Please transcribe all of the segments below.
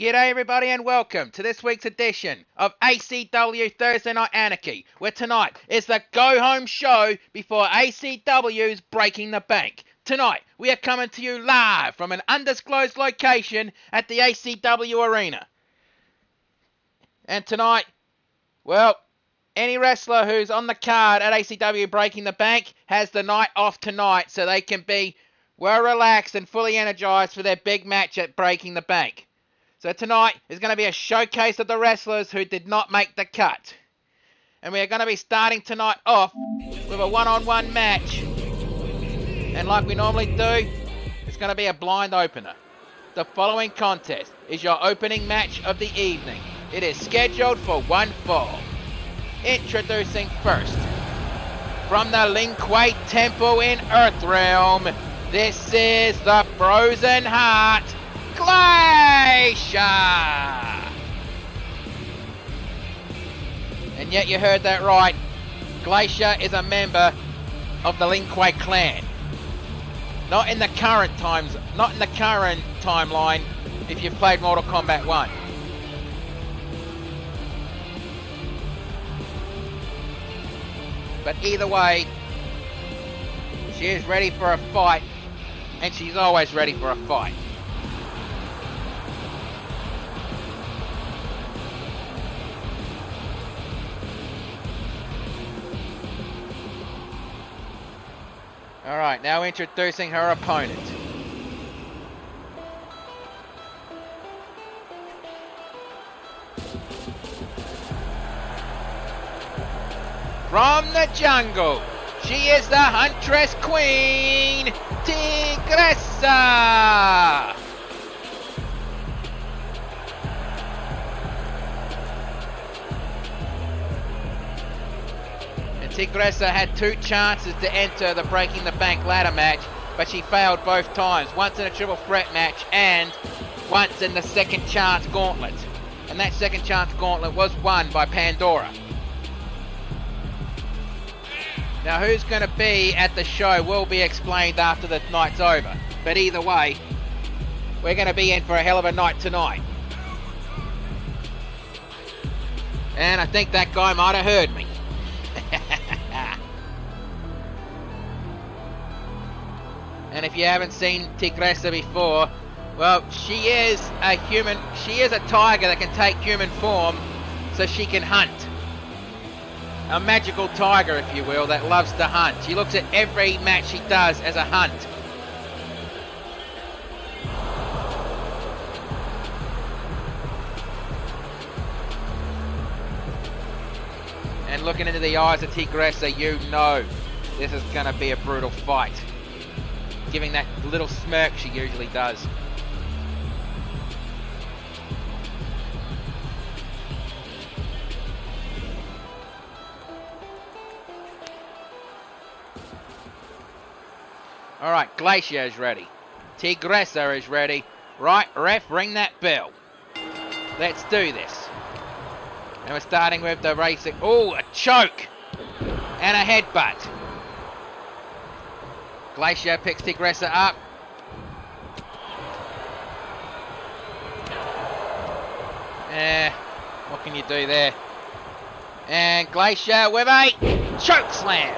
G'day everybody and welcome to this week's edition of ACW Thursday Night Anarchy, where tonight is the go-home show before ACW's Breaking the Bank. Tonight, we are coming to you live from an undisclosed location at the ACW Arena. And tonight, well, any wrestler who's on the card at ACW Breaking the Bank has the night off tonight so they can be well relaxed and fully energized for their big match at Breaking the Bank. So tonight is going to be a showcase of the wrestlers who did not make the cut. And we are going to be starting tonight off with a one-on-one match. And like we normally do, it's going to be a blind opener. The following contest is your opening match of the evening. It is scheduled for one fall. Introducing first, from the Lin Kuei Temple in Earthrealm, this is the Frozen Heart, Glacier! And yet you heard that right. Glacier is a member of the Lin Kuei clan. Not in the current timeline if you've played Mortal Kombat 1. But either way, she is ready for a fight, and she's always ready for a fight. Alright, now introducing her opponent. From the jungle, she is the Huntress Queen, Tigressa! Tigressa had two chances to enter the Breaking the Bank ladder match, but she failed both times, once in a triple threat match and once in the second chance gauntlet. And that second chance gauntlet was won by Pandora. Now who's going to be at the show will be explained after the night's over, but either way, we're going to be in for a hell of a night tonight. And I think that guy might have heard me. And if you haven't seen Tigressa before, well, she is a tiger that can take human form so she can hunt. A magical tiger, if you will, that loves to hunt. She looks at every match she does as a hunt. And looking into the eyes of Tigressa, you know this is going to be a brutal fight. Giving that little smirk she usually does. Alright, Glacier is ready. Tigressa is ready. Right, ref, ring that bell. Let's do this. And we're starting with the racing. Oh, a choke! And a headbutt. Glacier picks Tigressa up. What can you do there? And Glacier with a choke slam.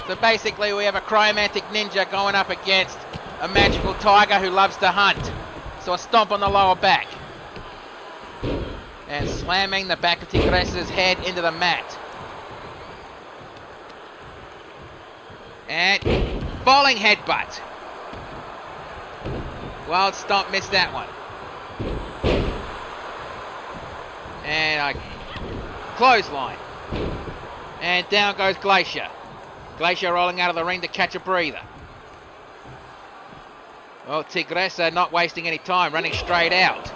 So basically we have a chromantic ninja going up against a magical tiger who loves to hunt. So a stomp on the lower back. And slamming the back of Tigressa's head into the mat. And falling headbutt. Wild stomp, missed that one. And a clothesline. And down goes Glacier. Glacier rolling out of the ring to catch a breather. Well, Tigressa not wasting any time, running straight out.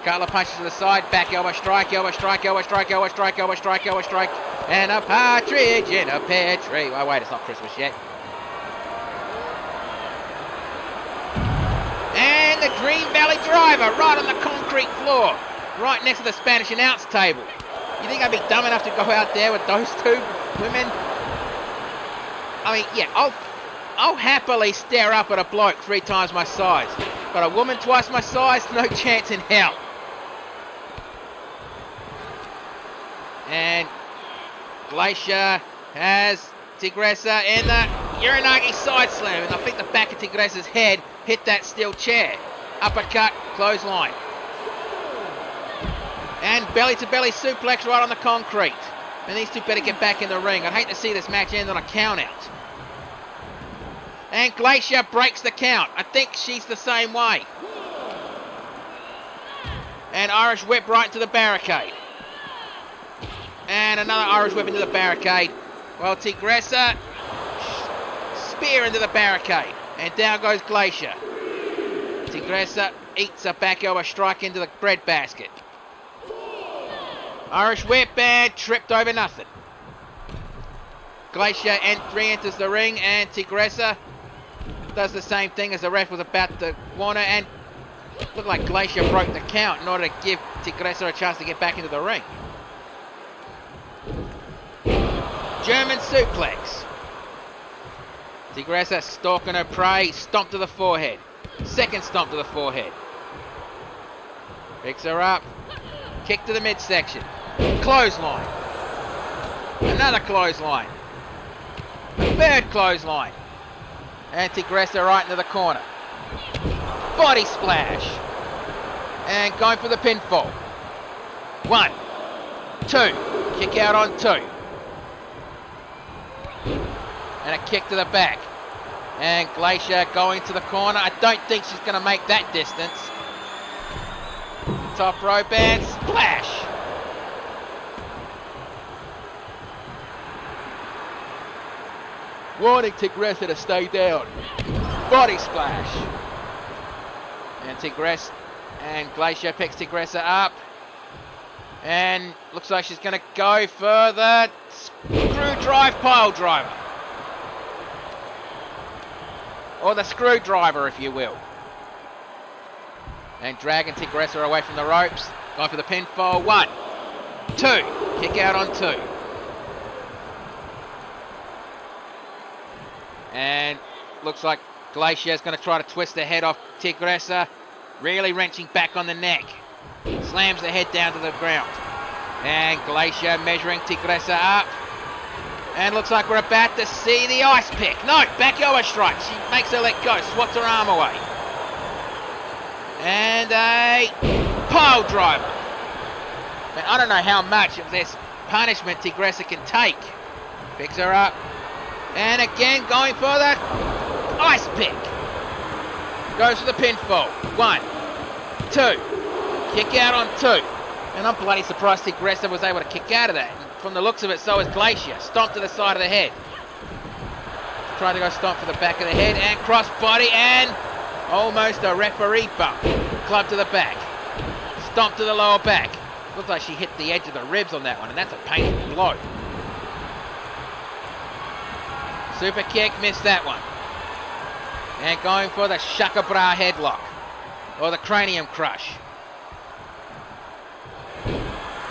Couple of punches to the side, back elbow strike, elbow strike, elbow strike, elbow strike, elbow strike, elbow strike. And a partridge in a pear tree. Oh wait, it's not Christmas yet. And the Dream Valley Driver right on the concrete floor, right next to the Spanish announce table. You think I'd be dumb enough to go out there with those two women? I mean, yeah, I'll happily stare up at a bloke 3 times my size. But a woman twice my size, no chance in hell. And Glacier has Tigressa in the Uranagi side slam. And I think the back of Tigressa's head hit that steel chair. Uppercut, clothesline. And belly-to-belly suplex right on the concrete. And these two better get back in the ring. I'd hate to see this match end on a count-out. And Glacier breaks the count. I think she's the same way. And Irish whip right into the barricade. And another Irish whip into the barricade. Well, Tigressa, spear into the barricade. And down goes Glacier. Tigressa eats a back elbow strike into the bread basket. Irish whip and tripped over nothing. Glacier re-enters the ring and Tigressa does the same thing as the ref was about to warn her, and looked like Glacier broke the count in order to give Tigressa a chance to get back into the ring. German suplex. Tigressa stalking her prey, stomp to the forehead. Second stomp to the forehead. Picks her up. Kick to the midsection. Clothesline. Another clothesline. A third clothesline. And Tigressa right into the corner. Body splash. And going for the pinfall. 1, 2. Kick out on 2. And a kick to the back. And Glacier going to the corner. I don't think she's going to make that distance. Top rope and splash. Warning Tigressa to stay down. Body splash. And Tigressa and Glacier picks Tigressa up. And looks like she's going to go for the screw drive pile driver. Or the screwdriver, if you will. And dragging Tigressa away from the ropes. Going for the pinfall. 1, 2. Kick out on 2. And looks like Glacier is going to try to twist the head off Tigressa. Really wrenching back on the neck. Slams the head down to the ground. And Glacier measuring Tigressa up. And looks like we're about to see the ice pick. No, back elbow strike. She makes her let go. Swats her arm away. And a pile driver. Man, I don't know how much of this punishment Tigressa can take. Picks her up. And again going for that ice pick. Goes for the pinfall. 1, 2. Kick out on 2. And I'm bloody surprised Tigressa was able to kick out of that. And from the looks of it, so is Glacier. Stomp to the side of the head. Tried to go stomp for the back of the head. And cross body and almost a referee bump. Club to the back. Stomp to the lower back. Looks like she hit the edge of the ribs on that one. And that's a painful blow. Super kick, missed that one. And going for the Shaka Bra headlock. Or the cranium crush.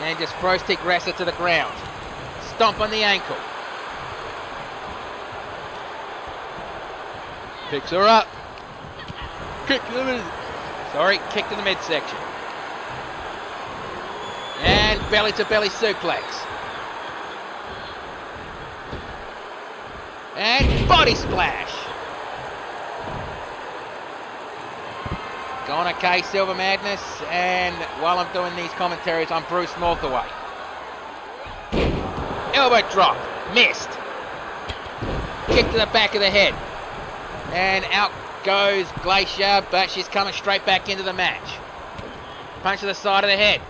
And just throws Tigressa to the ground. Stomp on the ankle. Picks her up. Kick to the midsection. And belly to belly suplex. And body splash. Going okay, Silver Madness. And while I'm doing these commentaries, I'm Bruce Northaway. Elbow drop. Missed. Kick to the back of the head. And out goes Glacier, but she's coming straight back into the match. Punch to the side of the head.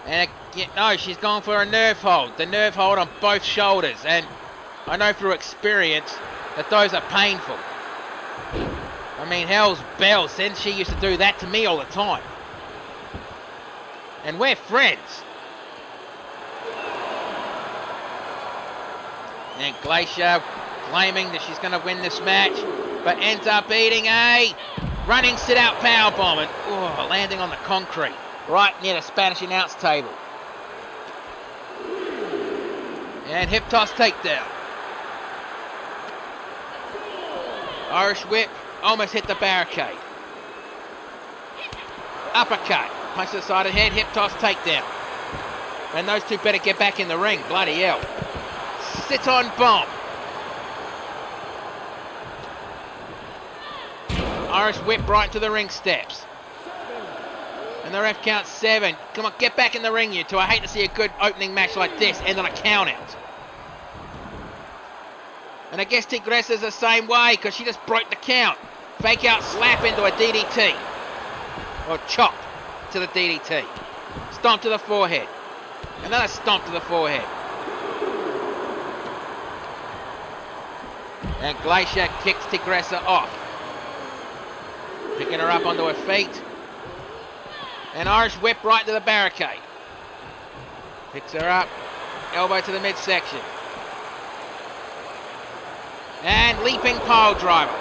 And no, she's gone for a nerve hold. The nerve hold on both shoulders. And I know through experience that those are painful. I mean, hell's bells, since she used to do that to me all the time. And we're friends. And Glacier claiming that she's going to win this match, but ends up eating a running sit-out powerbomb and landing on the concrete right near the Spanish announce table. And hip toss takedown. Irish whip Almost hit the barricade. Uppercut. Punch to the side of the head. Hip toss takedown. And those two better get back in the ring. Bloody hell. Sit-on bomb. Irish whip right into the ring steps. And the ref counts 7. Come on, get back in the ring, you two. I hate to see a good opening match like this end on a count out. And I guess Tigressa's the same way because she just broke the count. Fake out slap into a DDT. Or chop to the DDT. Stomp to the forehead. Another stomp to the forehead. And Glacier kicks Tigressa off. Picking her up onto her feet. And Irish whip right to the barricade. Picks her up. Elbow to the midsection. And leaping pile driver.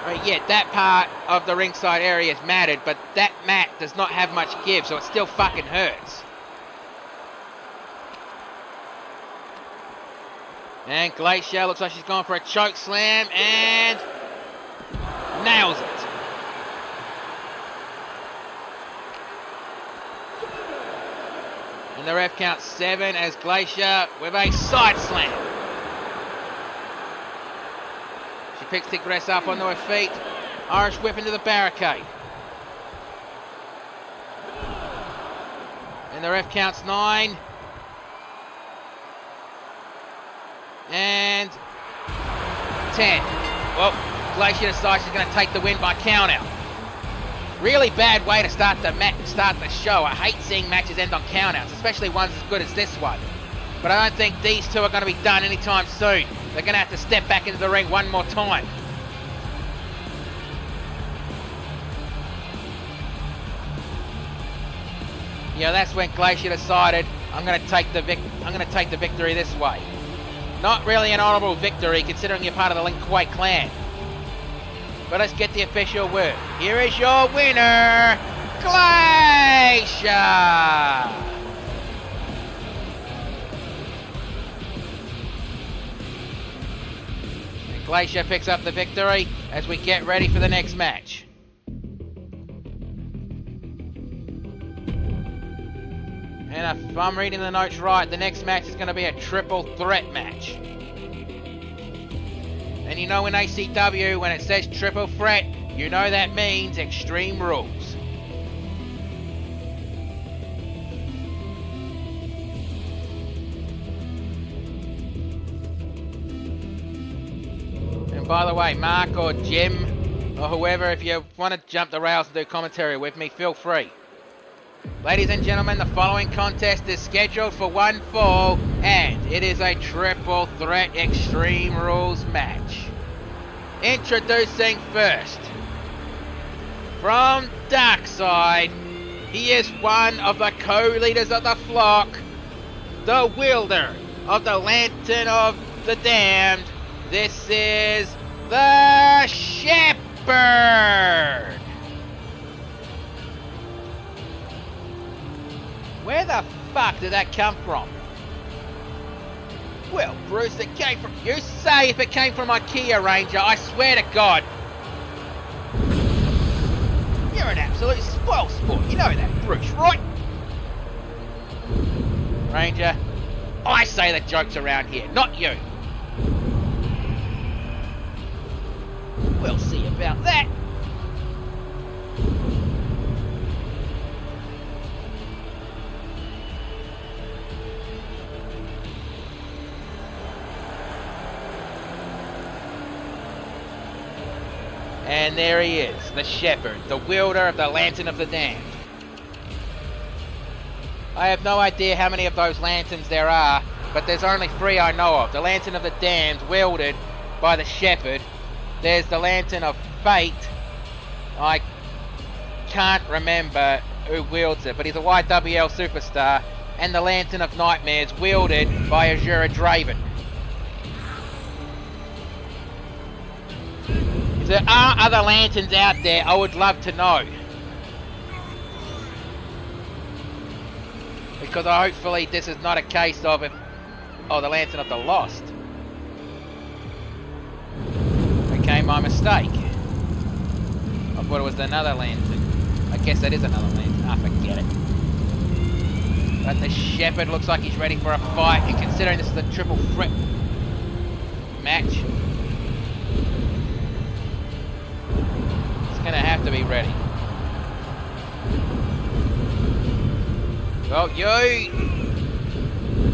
Right, yeah, that part of the ringside area is matted, but that mat does not have much give, so it still fucking hurts. And Glacier looks like she's going for a choke slam and nails it. And the ref counts 7 as Glacier with a side slam. She picks Tigressa up onto her feet. Irish whip into the barricade. And the ref counts 9. And 10. Well, Glacier decides she's going to take the win by count out. Really bad way to start the show. I hate seeing matches end on countouts, especially ones as good as this one. But I don't think these two are going to be done anytime soon. They're going to have to step back into the ring one more time. Yeah, that's when Glacier decided I'm going to take the victory this way. Not really an honourable victory considering you're part of the Lin Kuei clan. But let's get the official word. Here is your winner, Glacier! And Glacier picks up the victory as we get ready for the next match. And if I'm reading the notes right, the next match is going to be a triple threat match. And you know in ACW, when it says triple threat, you know that means Extreme Rules. And by the way, Mark or Jim or whoever, if you want to jump the rails and do commentary with me, feel free. Ladies and gentlemen, the following contest is scheduled for one fall, and it is a triple threat Extreme Rules match. Introducing first, from Darkside, he is one of the co-leaders of the flock, the wielder of the Lantern of the Damned. This is the Shepherd. Where the fuck did that come from? Well, Bruce, it came from... You say if it came from IKEA, Ranger, I swear to God. You're an absolute spoil sport. You know that, Bruce, right? Ranger, I say the joke's around here, not you. We'll see about that. And there he is, the Shepherd, the wielder of the Lantern of the Damned. I have no idea how many of those lanterns there are, but there's only 3 I know of. The Lantern of the Damned, wielded by the Shepherd. There's the Lantern of Fate. I can't remember who wields it, but he's a YWL superstar. And the Lantern of Nightmares, wielded by Azura Draven. If there are other lanterns out there, I would love to know. Because hopefully this is not a case of if... Oh, the Lantern of the Lost. Okay, my mistake. I thought it was another Lansing. I guess that is another Lansing. Ah, forget it. But the Shepherd looks like he's ready for a fight, and considering this is a triple threat match, he's going to have to be ready. Well,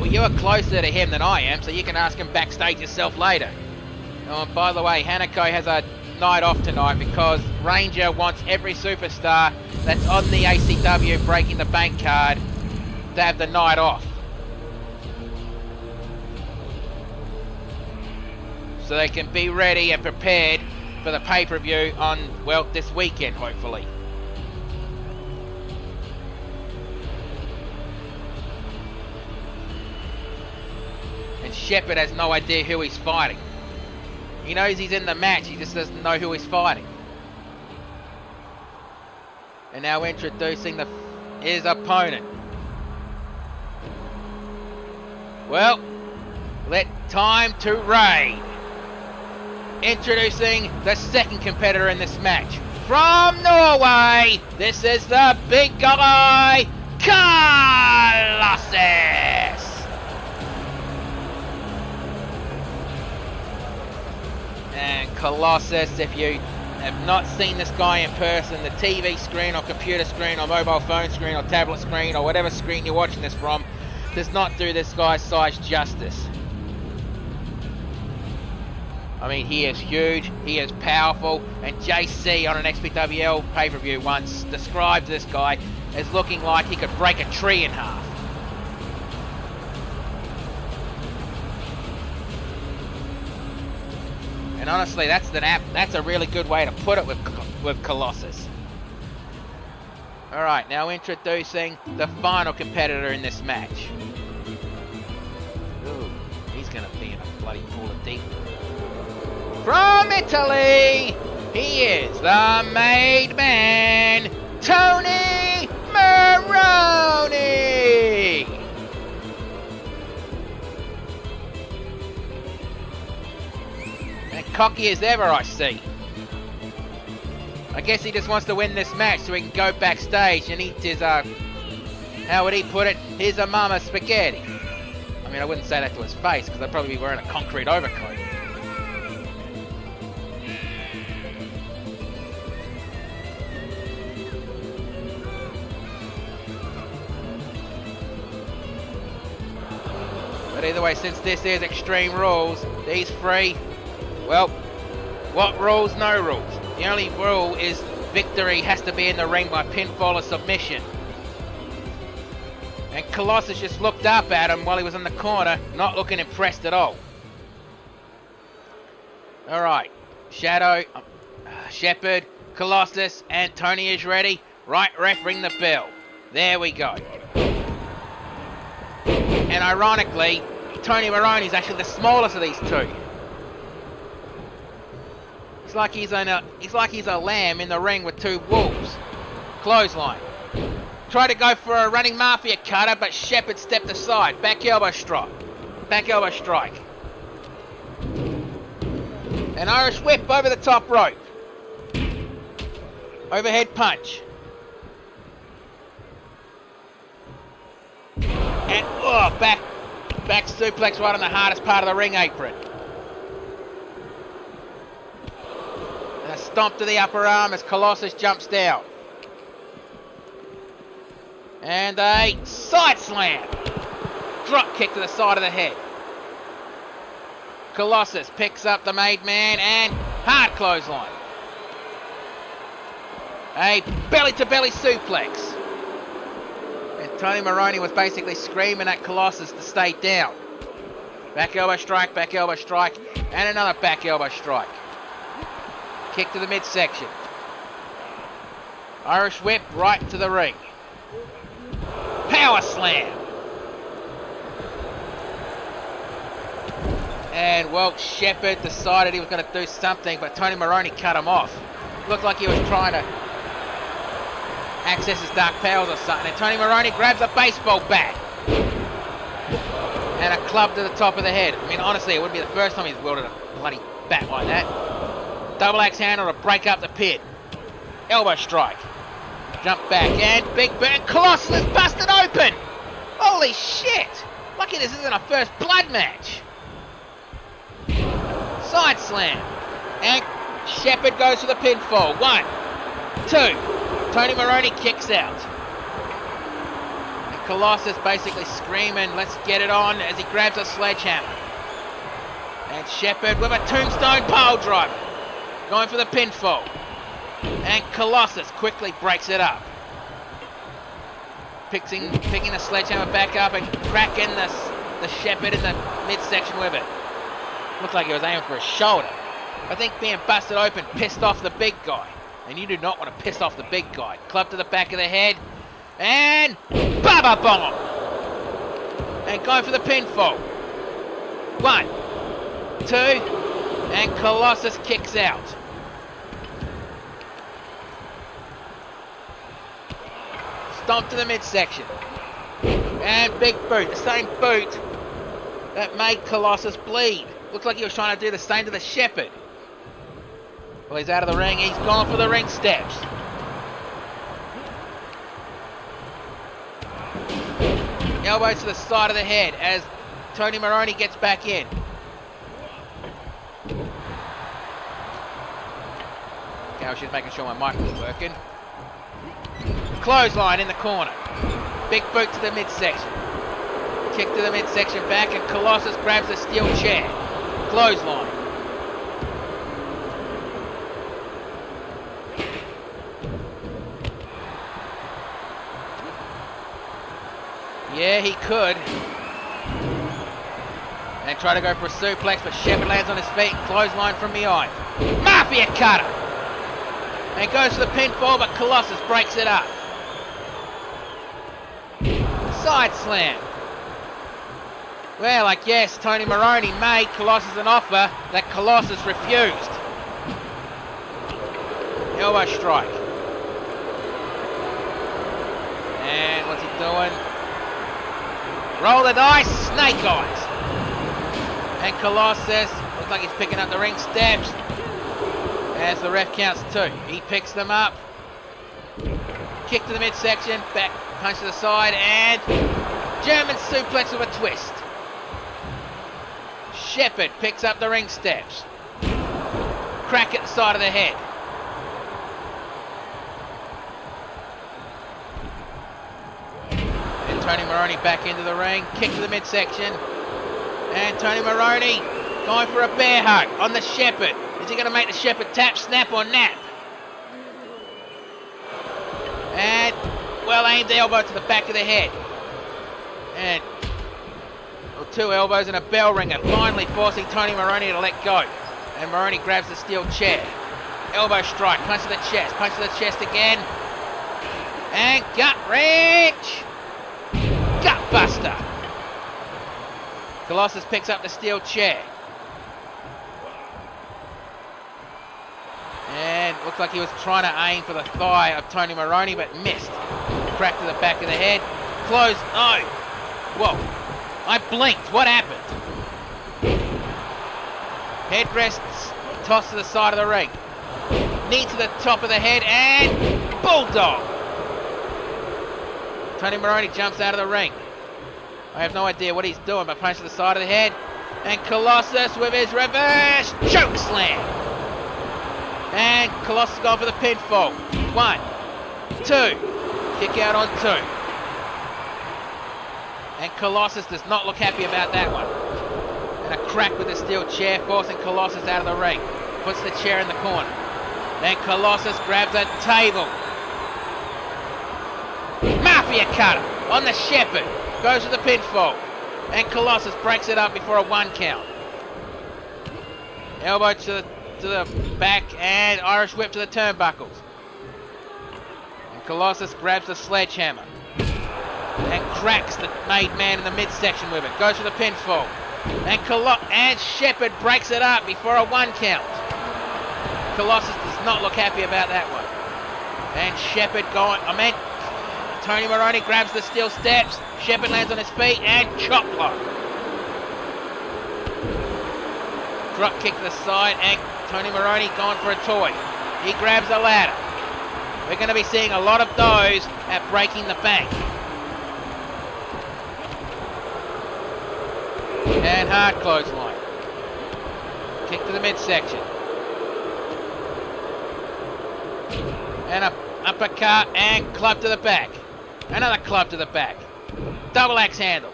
you are closer to him than I am, so you can ask him backstage yourself later. Oh, and by the way, Hanako has a night off tonight because Ranger wants every superstar that's on the ACW Breaking the Bank card to have the night off, so they can be ready and prepared for the pay-per-view on, well, this weekend, hopefully. And Shepherd has no idea who he's fighting. He knows he's in the match, he just doesn't know who he's fighting. And now introducing his opponent. Well, let time to raid. Introducing the second competitor in this match. From Norway, this is the big guy, Colossus. And Colossus, if you have not seen this guy in person, the TV screen or computer screen or mobile phone screen or tablet screen or whatever screen you're watching this from, does not do this guy's size justice. I mean, he is huge, he is powerful, and JC on an XPWL pay-per-view once described this guy as looking like he could break a tree in half. And honestly, that's a really good way to put it with Colossus. Alright, now introducing the final competitor in this match. Ooh, he's going to be in a bloody pool of deep. From Italy, he is the made man, Tony Maroney. And cocky as ever, I see. I guess he just wants to win this match so he can go backstage and eat his, how would he put it, his mama spaghetti. I mean, I wouldn't say that to his face because I'd probably be wearing a concrete overcoat. But either way, since this is Extreme Rules, these three, well, what rules? No rules. The only rule is victory has to be in the ring by pinfall or submission. And Colossus just looked up at him while he was in the corner, not looking impressed at all. Alright, Shadow, Shepherd, Colossus, and Tony is ready. Right, ref, ring the bell. There we go. And ironically, Tony Maroney is actually the smallest of these two. It's like he's a lamb in the ring with two wolves. Clothesline. Tried to go for a running mafia cutter, but Shepherd stepped aside. Back elbow strike. Back elbow strike. An Irish whip over the top rope. Overhead punch. And back suplex right on the hardest part of the ring apron. And a stomp to the upper arm as Colossus jumps down. And a side slam. Drop kick to the side of the head. Colossus picks up the made man and hard clothesline. A belly to belly suplex. And Tony Maroney was basically screaming at Colossus to stay down. Back elbow strike, and another back elbow strike. Kick to the midsection. Irish whip right to the ring. Power slam. And, well, Shepherd decided he was going to do something, but Tony Maroney cut him off. Looked like he was trying to access his dark powers or something. And Tony Maroney grabs a baseball bat. And a club to the top of the head. I mean, honestly, it wouldn't be the first time he's wielded a bloody bat like that. Double axe handle to break up the pin. Elbow strike. Jump back and big burn. Colossus is busted open. Holy shit. Lucky this isn't a first blood match. Side slam. And Shepherd goes for the pinfall. 1, 2. Tony Maroney kicks out. And Colossus basically screaming, let's get it on, as he grabs a sledgehammer. And Shepherd with a tombstone pile driver. Going for the pinfall. And Colossus quickly breaks it up. Picking the sledgehammer back up and cracking the Shepherd in the midsection with it. Looked like he was aiming for his shoulder. I think being busted open pissed off the big guy. And you do not want to piss off the big guy. Club to the back of the head. And Baba Bomb! And going for the pinfall. 1, 2. And Colossus kicks out. Stomp to the midsection. And big boot. The same boot that made Colossus bleed. Looks like he was trying to do the same to the Shepherd. Well, he's out of the ring. He's gone for the ring steps. Elbows to the side of the head as Tony Maroney gets back in. Okay, I was just making sure my mic was working. Clothesline in the corner. Big boot to the midsection. Kick to the midsection back, and Colossus grabs a steel chair. Clothesline. Yeah, he could. And try to go for a suplex, but Shepherd lands on his feet. Clothesline from behind. Mafia cutter! And goes for the pinfall, but Colossus breaks it up. Side slam. Well, I guess Tony Maroney made Colossus an offer that Colossus refused. Elbow strike. And what's he doing? Roll the dice, snake eyes. And Colossus looks like he's picking up the ring steps. As the ref counts 2. He picks them up. Kick to the midsection, back punch to the side, and German suplex with a twist. Shepherd picks up the ring steps. Crack at the side of the head. And Tony Maroney back into the ring. Kick to the midsection. And Tony Maroney going for a bear hug on the Shepherd. Is he going to make the Shepherd tap, snap, or nap? And well aimed elbow to the back of the head. And 2 elbows and a bell ringer, finally forcing Tony Maroney to let go. And Maroney grabs the steel chair. Elbow strike, punch to the chest again. And gut wrench! Gut buster! Colossus picks up the steel chair. And looks like he was trying to aim for the thigh of Tony Maroney, but missed. Crack to the back of the head. Close. Oh! Whoa. I blinked. What happened? Headrests tossed to the side of the ring. Knee to the top of the head and bulldog. Tony Maroney jumps out of the ring. I have no idea what he's doing, but punch to the side of the head. And Colossus with his reverse choke slam. And Colossus going for the pinfall. 1, 2. Kick out on 2. And Colossus does not look happy about that one. And a crack with the steel chair, forcing Colossus out of the ring. Puts the chair in the corner. Then Colossus grabs a table. Mafia cutter on the Shepherd. Goes for the pinfall. And Colossus breaks it up before a 1 count. Elbow to the back and Irish whip to the turnbuckles. And Colossus grabs the sledgehammer. And cracks the made man in the midsection with it. Goes for the pinfall. And Shepherd breaks it up before a 1 count. Colossus does not look happy about that one. And Shepherd Tony Maroney grabs the steel steps. Shepherd lands on his feet and chop block. Drop kick to the side and Tony Maroney going for a toy. He grabs a ladder. We're going to be seeing a lot of those at Breaking the Bank. And hard clothesline. Kick to the midsection. And a uppercut and club to the back. Another club to the back. Double axe handle.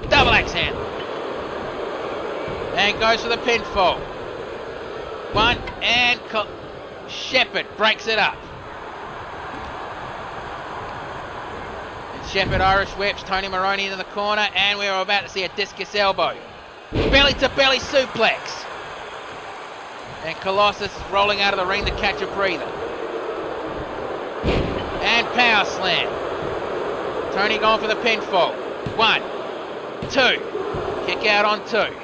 Double axe handle. And goes for the pinfall. One and Shepherd breaks it up. And Shepherd Irish whips Tony Maroney into the corner, and we're about to see a discus elbow. Belly to belly suplex. And Colossus is rolling out of the ring to catch a breather. And power slam. Tony going for the pinfall. 1, 2. Kick out on 2.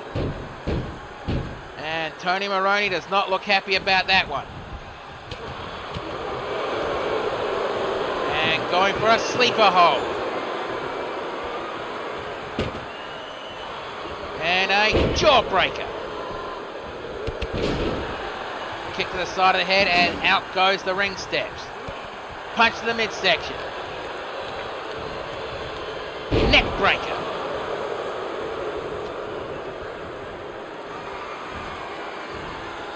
And Tony Maroney does not look happy about that one. And going for a sleeper hold. And a jawbreaker. Kick to the side of the head, and out goes the ring steps. Punch to the midsection. Neck breaker.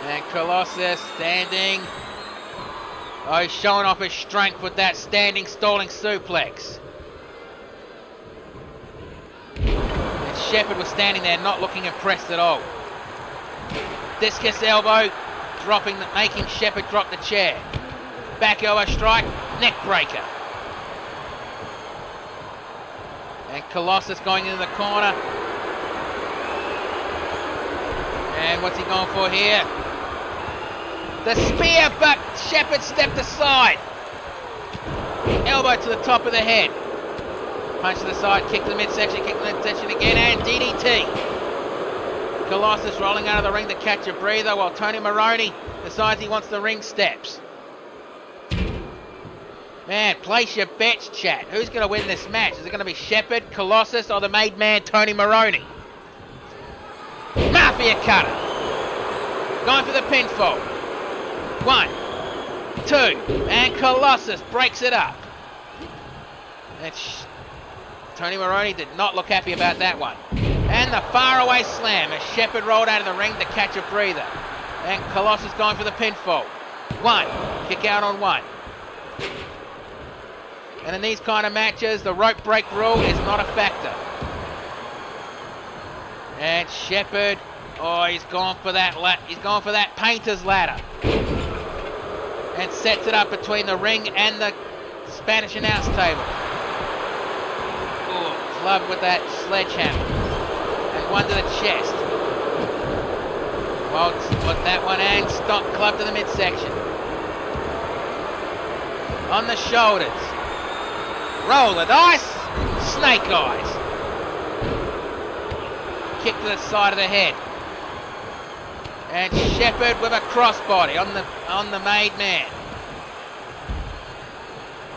And Colossus standing. Oh, he's showing off his strength with that standing stalling suplex. And Shepherd was standing there not looking impressed at all. Discus elbow, making Shepherd drop the chair. Back elbow strike, neck breaker. And Colossus going into the corner. And what's he going for here? The spear, but Shepherd stepped aside. Elbow to the top of the head. Punch to the side, kick to the midsection, kick to the midsection again, and DDT. Colossus rolling out of the ring to catch a breather, while Tony Maroney decides he wants the ring steps. Man, place your bets, chat. Who's going to win this match? Is it going to be Shepherd, Colossus, or the made man Tony Maroney? Mafia cutter. Going for the pinfall. 1, 2, and Colossus breaks it up. And Tony Maroney did not look happy about that one. And the faraway slam as Shepherd rolled out of the ring to catch a breather. And Colossus going for the pinfall. 1, kick out on 1. And in these kind of matches, the rope break rule is not a factor. And Shepherd, oh, he's gone for that painter's ladder. And sets it up between the ring and the Spanish announce table. Ooh, club with that sledgehammer. And one to the chest. Well, put that one and stop, club to the midsection. On the shoulders. Roll the dice. Snake eyes. Kick to the side of the head. And Shepherd with a crossbody on the made man.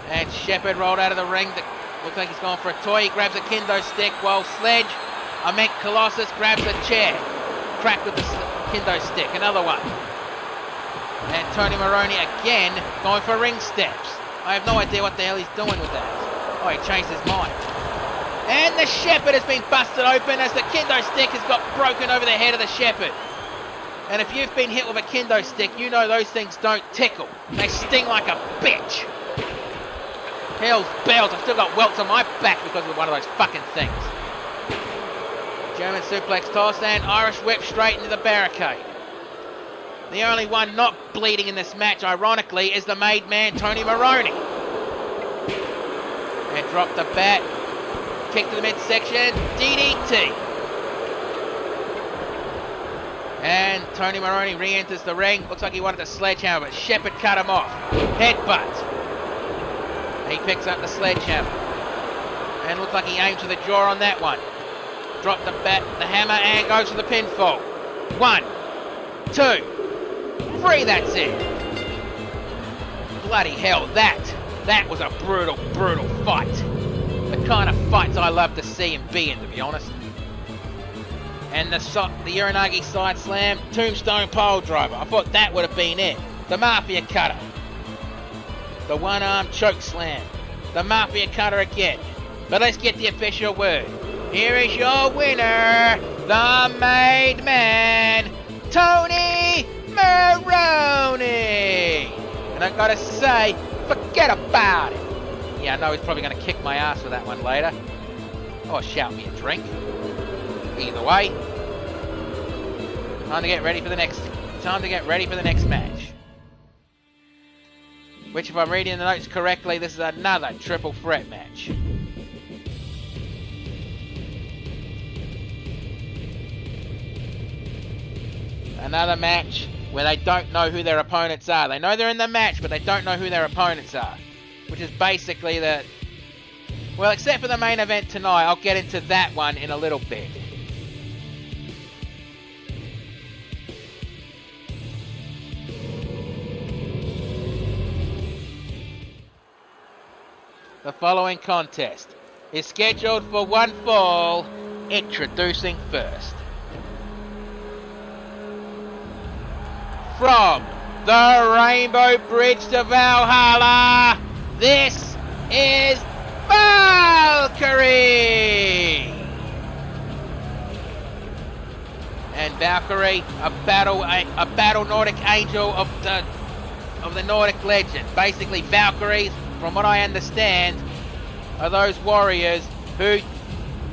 And Shepherd rolled out of the ring. Looks like he's going for a toy. He grabs a kendo stick while Colossus grabs a chair. Crack with the kendo stick. Another one. And Tony Maroney again going for ring steps. I have no idea what the hell he's doing with that. Oh, he changed his mind. And the Shepherd has been busted open as the kendo stick has got broken over the head of the Shepherd. And if you've been hit with a kendo stick, you know those things don't tickle. They sting like a bitch. Hell's bells, I've still got welts on my back because of one of those fucking things. German suplex toss and Irish whip straight into the barricade. The only one not bleeding in this match, ironically, is the made man Tony Maroney. And drop the bat. Kick to the midsection. DDT. And Tony Maroney re-enters the ring. Looks like he wanted a sledgehammer, but Shepherd cut him off. Headbutt. He picks up the sledgehammer. And looks like he aimed for the jaw on that one. Drop the bat, the hammer, and goes for the pinfall. 1, 2, 3, that's it. Bloody hell, that was a brutal, brutal fight. The kind of fights I love to see and be in, to be honest. and the Uranagi side slam, tombstone pole driver. I thought that would have been it. The Mafia cutter. The one-arm choke slam. The Mafia cutter again. But let's get the official word. Here is your winner, the made man, Tony Maroney. And I gotta say, forget about it. Yeah, I know he's probably gonna kick my ass for that one later. Or shout me a drink. Either way, time to get ready for the next match. Which, if I'm reading the notes correctly, this is another triple threat match. Another match where they don't know who their opponents are. They know they're in the match, but they don't know who their opponents are. Which is basically the... Well, except for the main event tonight, I'll get into that one in a little bit. The following contest is scheduled for one fall. Introducing first, from the Rainbow Bridge to Valhalla, this is Valkyrie! And Valkyrie, a battle Nordic angel of the Nordic legend. Basically, Valkyries, from what I understand, are those warriors who,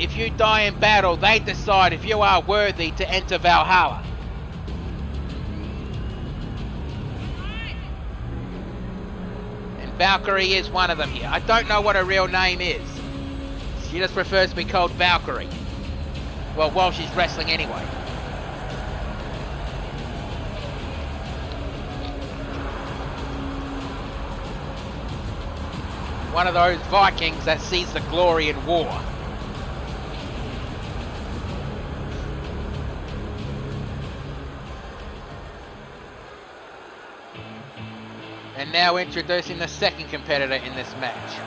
if you die in battle, they decide if you are worthy to enter Valhalla. And Valkyrie is one of them here. I don't know what her real name is. She just prefers to be called Valkyrie. Well, while she's wrestling anyway. One of those Vikings that sees the glory in war. And now introducing the second competitor in this match.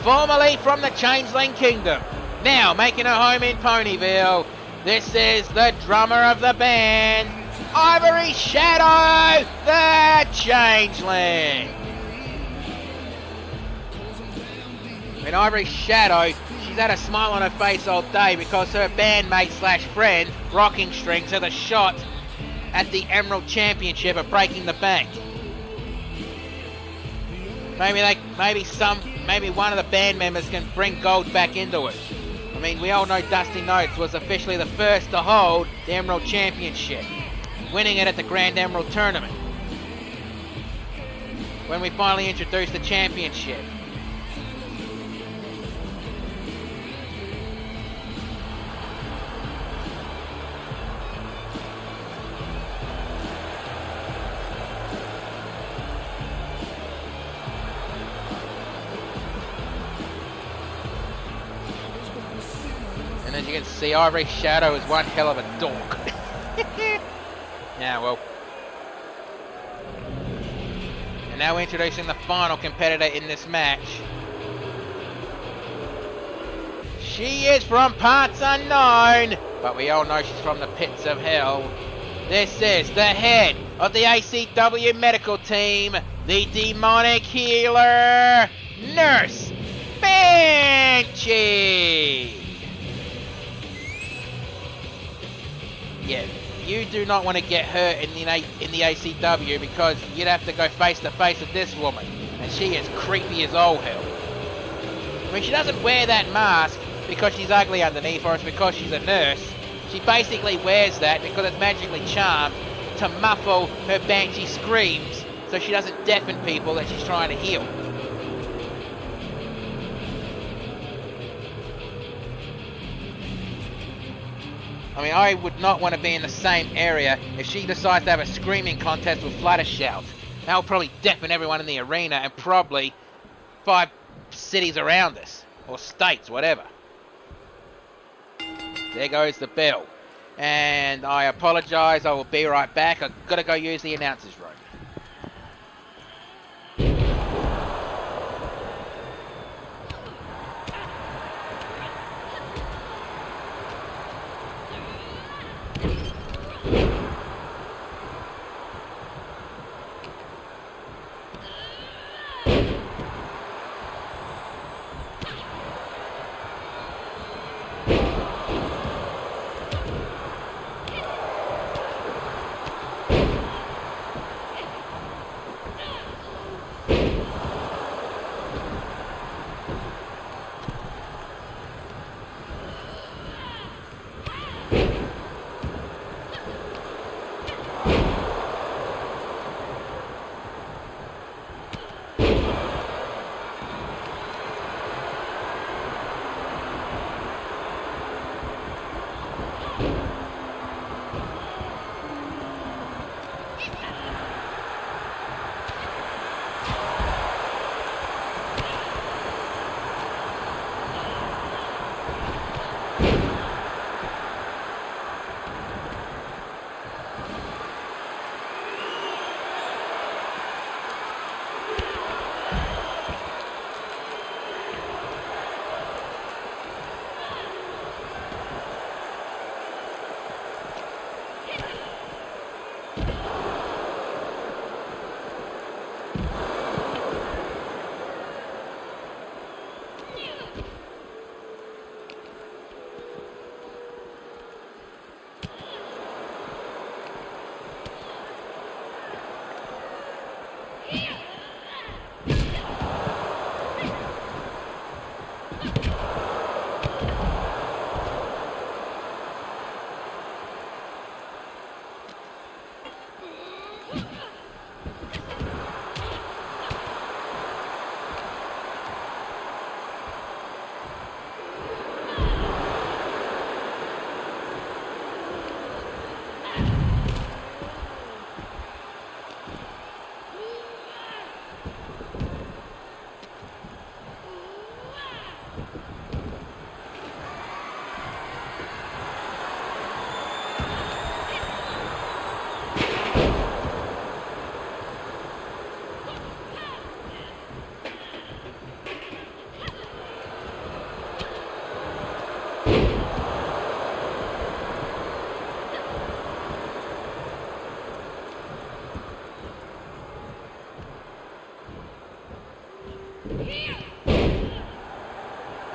Formerly from the Changeling Kingdom, now making her home in Ponyville, this is the drummer of the band, Ivory Shadow, the Changeling. And Ivory Shadow, she's had a smile on her face all day because her bandmate slash friend, Rocking String, took a shot at the Emerald Championship of Breaking the Bank. Maybe one of the band members can bring gold back into it. I mean, we all know Dusty Notes was officially the first to hold the Emerald Championship, winning it at the Grand Emerald Tournament, when we finally introduced the championship. And as you can see, Ivory Shadow is one hell of a dork. Yeah, well. And now introducing the final competitor in this match. She is from parts unknown, but we all know she's from the pits of hell. This is the head of the ACW medical team, the demonic healer, Nurse Banshee. Yeah, you do not want to get hurt in the ACW because you'd have to go face to face with this woman, and she is creepy as all hell. I mean, she doesn't wear that mask because she's ugly underneath, or it's because she's a nurse. She basically wears that because it's magically charmed to muffle her banshee screams so she doesn't deafen people that she's trying to heal. I mean, I would not want to be in the same area if she decides to have a screaming contest with Fluttershout. That will probably deafen everyone in the arena and probably 5 cities around us, or states, whatever. There goes the bell. And I apologise, I will be right back. I've got to go use the announcer's room.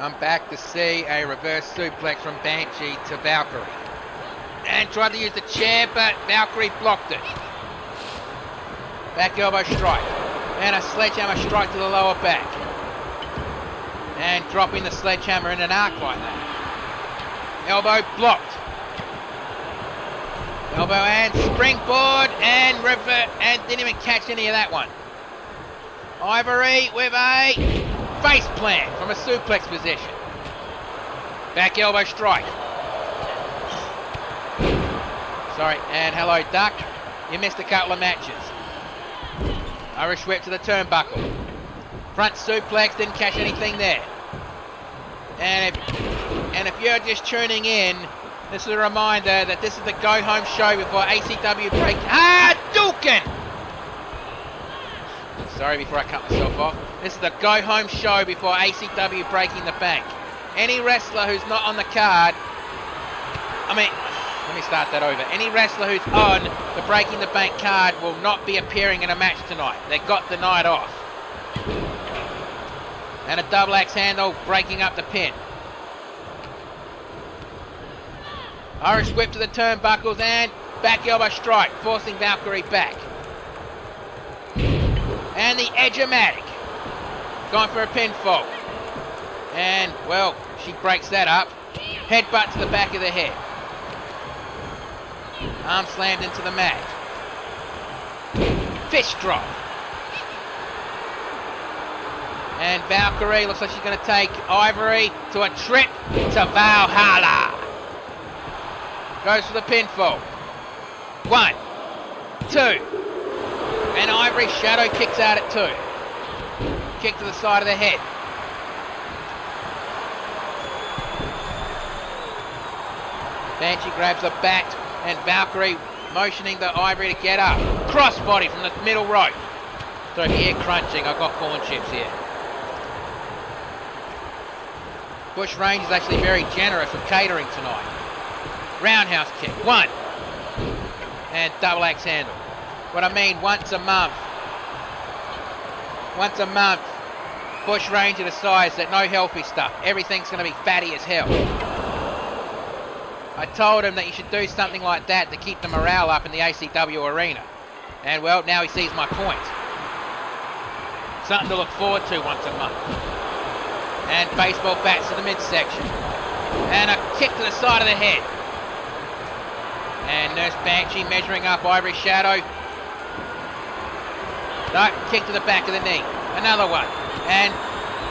I'm back to see a reverse suplex from Banshee to Valkyrie. And tried to use the chair, but Valkyrie blocked it. Back elbow strike. And a sledgehammer strike to the lower back. And dropping the sledgehammer in an arc like that. Elbow blocked. Elbow and springboard and revert, and didn't even catch any of that one. Ivory with a face plant from a suplex position. Back elbow strike. Sorry, and hello Duck. You missed a couple of matches. Irish whip to the turnbuckle. Front suplex, didn't catch anything there. And if you're just tuning in, this is a reminder that this is the go-home show before ACW break. Dukin! Sorry, before I cut myself off. This is the go-home show before ACW breaking the bank. Any wrestler who's not on the card, let me start that over. Any wrestler who's on the Breaking the Bank card will not be appearing in a match tonight. They got the night off. And a double axe handle breaking up the pin. Irish whip to the turnbuckles and back elbow strike, forcing Valkyrie back. And the Edge-O-Matic. Going for a pinfall. And, well, she breaks that up. Headbutt to the back of the head. Arm slammed into the mat. Fish drop. And Valkyrie looks like she's going to take Ivory to a trip to Valhalla. Goes for the pinfall. 1, 2. And Ivory shadow kicks out at 2. Kick to the side of the head. Banshee grabs the bat and Valkyrie motioning the Ivory to get up. Crossbody from the middle rope. So if you hear crunching, I've got corn chips here. Bush Range is actually very generous with catering tonight. Roundhouse kick. 1. And double axe handle. What I mean, once a month, Bush Ranger decides that no healthy stuff. Everything's going to be fatty as hell. I told him that you should do something like that to keep the morale up in the ACW arena. And well, now he sees my point. Something to look forward to once a month. And baseball bats to the midsection. And a kick to the side of the head. And Nurse Banshee measuring up Ivory Shadow. No, kick to the back of the knee. Another one. And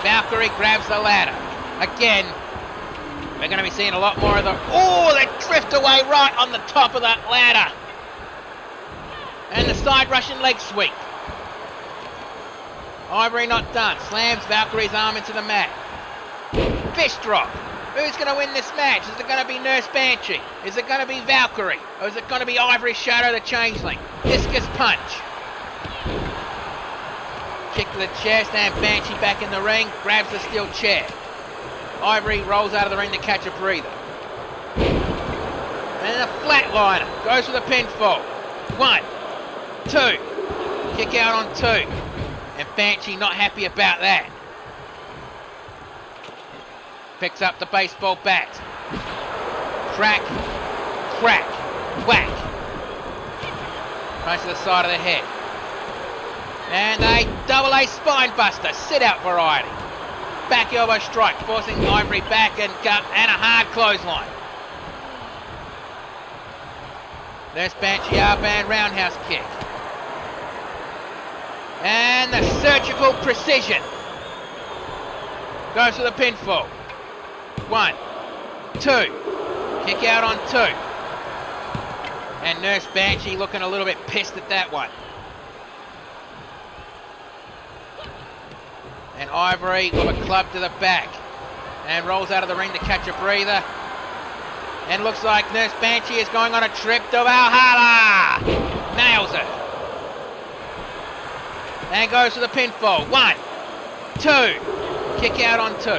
Valkyrie grabs the ladder. Again, we're going to be seeing a lot more of the... Oh, they drift away right on the top of that ladder. And the side Russian leg sweep. Ivory not done. Slams Valkyrie's arm into the mat. Fish drop. Who's going to win this match? Is it going to be Nurse Banshee? Is it going to be Valkyrie? Or is it going to be Ivory Shadow the Changeling? Discus punch. Kick to the chest and Banshee back in the ring. Grabs the steel chair. Ivory rolls out of the ring to catch a breather. And a flatliner. Goes for the pinfall. 1, 2. Kick out on 2. And Banshee not happy about that. Picks up the baseball bat. Crack, crack, whack. Punch to the side of the head. And a double A spine buster, sit out variety. Back elbow strike, forcing Ivory back and a hard clothesline. There's Banshee airband roundhouse kick. And the surgical precision. Goes for the pinfall. 1, 2. Kick out on 2. And Nurse Banshee looking a little bit pissed at that one. And Ivory with a club to the back. And rolls out of the ring to catch a breather. And looks like Nurse Banshee is going on a trip to Valhalla. Nails it. And goes to the pinfall. 1, 2. Kick out on 2.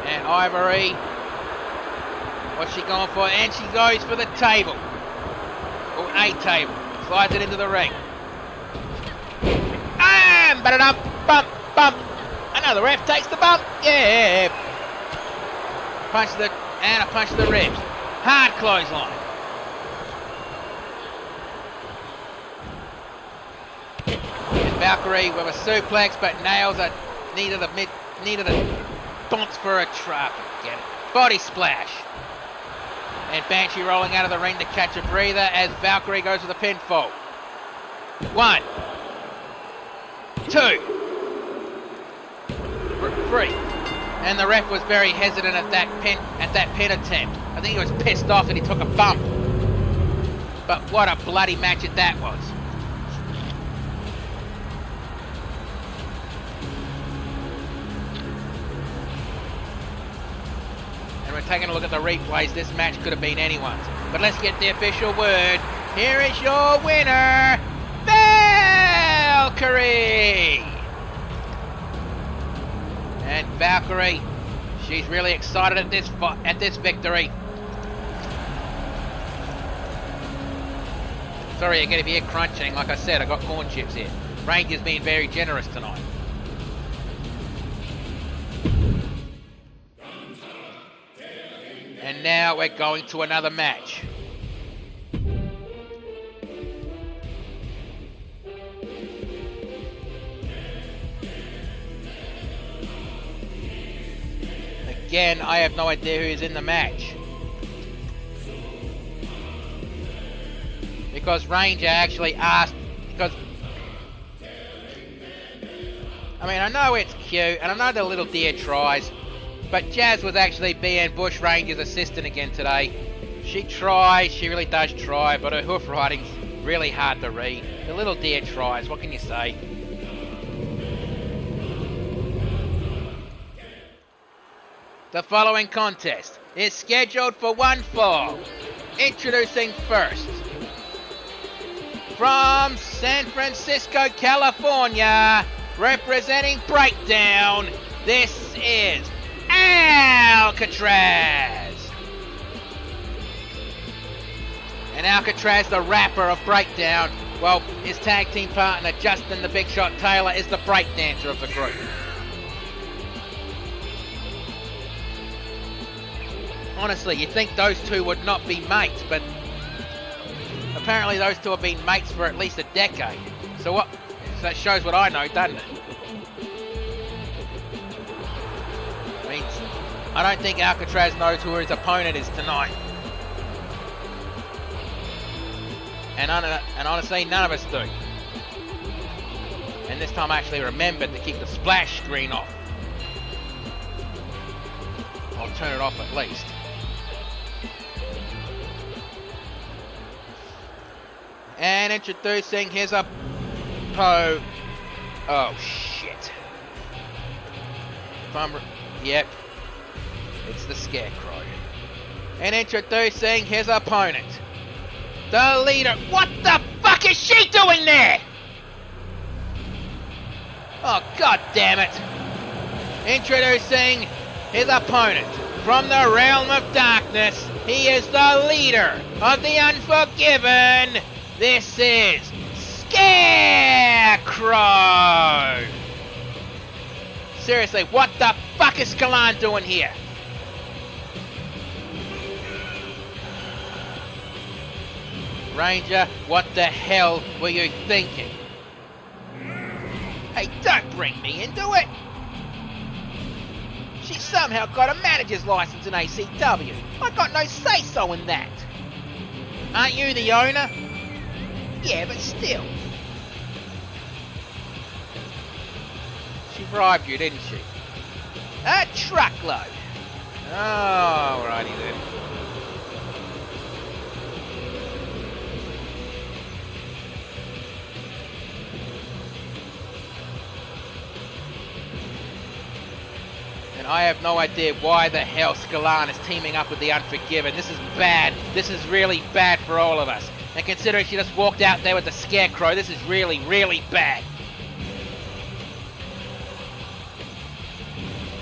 And Ivory. What's she going for? And she goes for the table. Or a table. Slides it into the ring. And ba-da-dum, bump, bump. Another ref takes the bump. Yeah. Punch to the, and a punch to the ribs. Hard clothesline. And Valkyrie with a suplex, but nails a needed a bounce for a trap. Get it. Body splash. And Banshee rolling out of the ring to catch a breather as Valkyrie goes to the pinfall. 1, 2, 3. And the ref was very hesitant at that pin attempt. I think he was pissed off that he took a bump. But what a bloody match that was. And we're taking a look at the replays. This match could have been anyone's. But let's get the official word. Here is your winner, Valkyrie! And Valkyrie, she's really excited at this victory. Sorry, I get to hear crunching. Like I said, I got corn chips here. Ranger's being very generous tonight. And now we're going to another match. Again, I have no idea who's in the match. Because Ranger actually asked, because, I mean, I know it's cute, and I know the little deer tries, but Jazz was actually being Bush Ranger's assistant again today. She tries, she really does try, but her hoof riding's really hard to read. The little deer tries, what can you say? The following contest is scheduled for one fall. Introducing first, from San Francisco, California, representing Breakdown, this is Alcatraz. And Alcatraz, the rapper of Breakdown, well, his tag team partner, Justin the Big Shot Taylor, is the breakdancer of the group. Honestly, you'd think those two would not be mates, but apparently those two have been mates for at least a decade. So that shows what I know, doesn't it? I mean, I don't think Alcatraz knows who his opponent is tonight. And honestly, none of us do. And this time I actually remembered to keep the splash screen off. I'll turn it off at least. And introducing his oh shit. Yep. It's the Scarecrow. And introducing his opponent, the leader. What the fuck is she doing there? Oh, god damn it. Introducing his opponent from the realm of darkness. He is the leader of the Unforgiven. This is Scarecrow! Scarecrow! Seriously, what the fuck is Galan doing here? Ranger, what the hell were you thinking? Hey, don't bring me into it! She somehow got a manager's license in ACW. I got no say-so in that. Aren't you the owner? Yeah, but still. She bribed you, didn't she? A truckload. Oh, alrighty then. And I have no idea why the hell Skalan is teaming up with the Unforgiven. This is bad. This is really bad for all of us. And considering she just walked out there with the Scarecrow, this is really, really bad.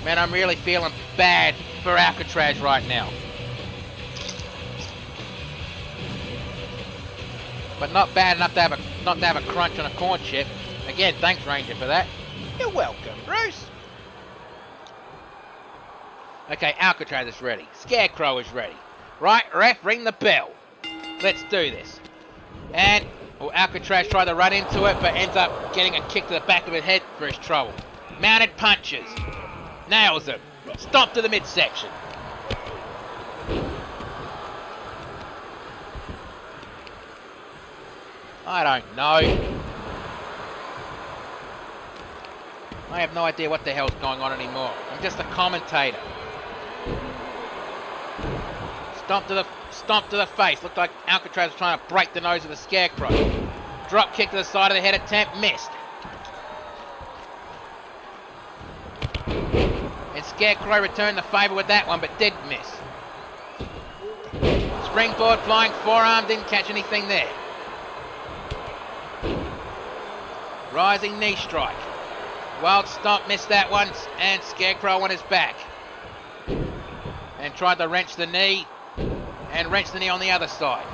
Man, I'm really feeling bad for Alcatraz right now. But not bad enough to have not to have a crunch on a corn chip. Again, thanks Ranger for that. You're welcome, Bruce. Okay, Alcatraz is ready. Scarecrow is ready. Right, ref, ring the bell. Let's do this. And Alcatraz tried to run into it, but ends up getting a kick to the back of his head for his trouble. Mounted punches. Nails him. Stomp to the midsection. I don't know. I have no idea what the hell's going on anymore. I'm just a commentator. Stomp to the face. Looked like Alcatraz was trying to break the nose of the Scarecrow. Drop kick to the side of the head attempt. Missed. And Scarecrow returned the favour with that one, but did miss. Springboard flying forearm. Didn't catch anything there. Rising knee strike. Wild stomp, missed that one, and Scarecrow on his back. And tried to wrench the knee, and wrench the knee on the other side.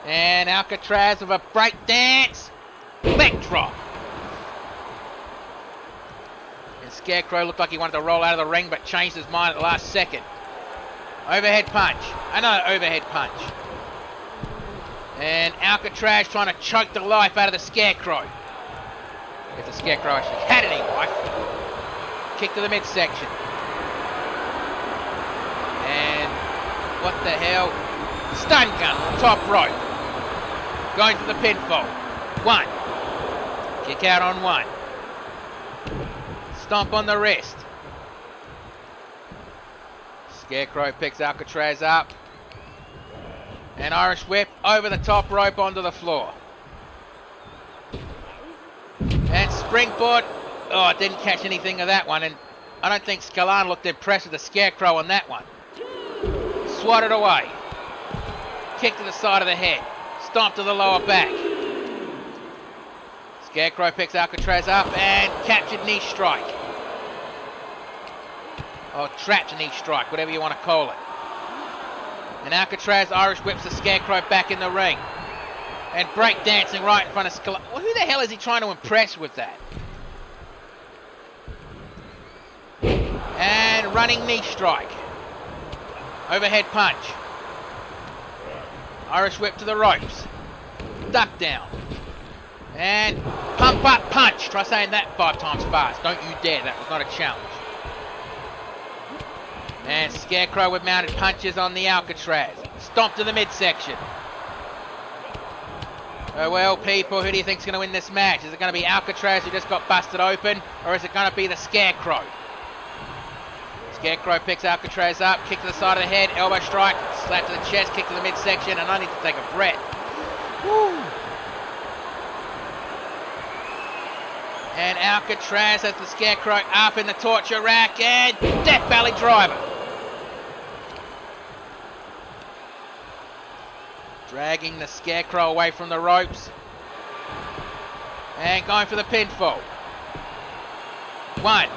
And Alcatraz with a break dance, leg drop. And Scarecrow looked like he wanted to roll out of the ring, but changed his mind at the last second. Overhead punch, another overhead punch. And Alcatraz trying to choke the life out of the Scarecrow. If the Scarecrow actually had any life. Kick to the midsection. And what the hell? Stun gun on the top rope. Going for the pinfall. One. Kick out on one. Stomp on the wrist. Scarecrow picks Alcatraz up. And Irish whip over the top rope onto the floor. And springboard. Oh, didn't catch anything of that one. And I don't think Skalan looked impressed with the Scarecrow on that one. Swatted away. Kick to the side of the head. Stomp to the lower back. Scarecrow picks Alcatraz up and captured knee strike. Or trapped knee strike, whatever you want to call it. And Alcatraz Irish whips the Scarecrow back in the ring. And break dancing right in front of Skalan. Well, who the hell is he trying to impress with that? And running knee strike. Overhead punch. Irish whip to the ropes. Duck down. And pump up punch. Try saying that 5 times fast. Don't you dare. That was not a challenge. And Scarecrow with mounted punches on the Alcatraz. Stomp to the midsection. Oh, well, people, who do you think is going to win this match? Is it going to be Alcatraz who just got busted open? Or is it going to be the Scarecrow? Scarecrow picks Alcatraz up. Kick to the side of the head. Elbow strike. Slap to the chest. Kick to the midsection. And I need to take a breath. Woo. And Alcatraz has the Scarecrow up in the torture rack. And Death Valley Driver. Dragging the Scarecrow away from the ropes. And going for the pinfall. 1,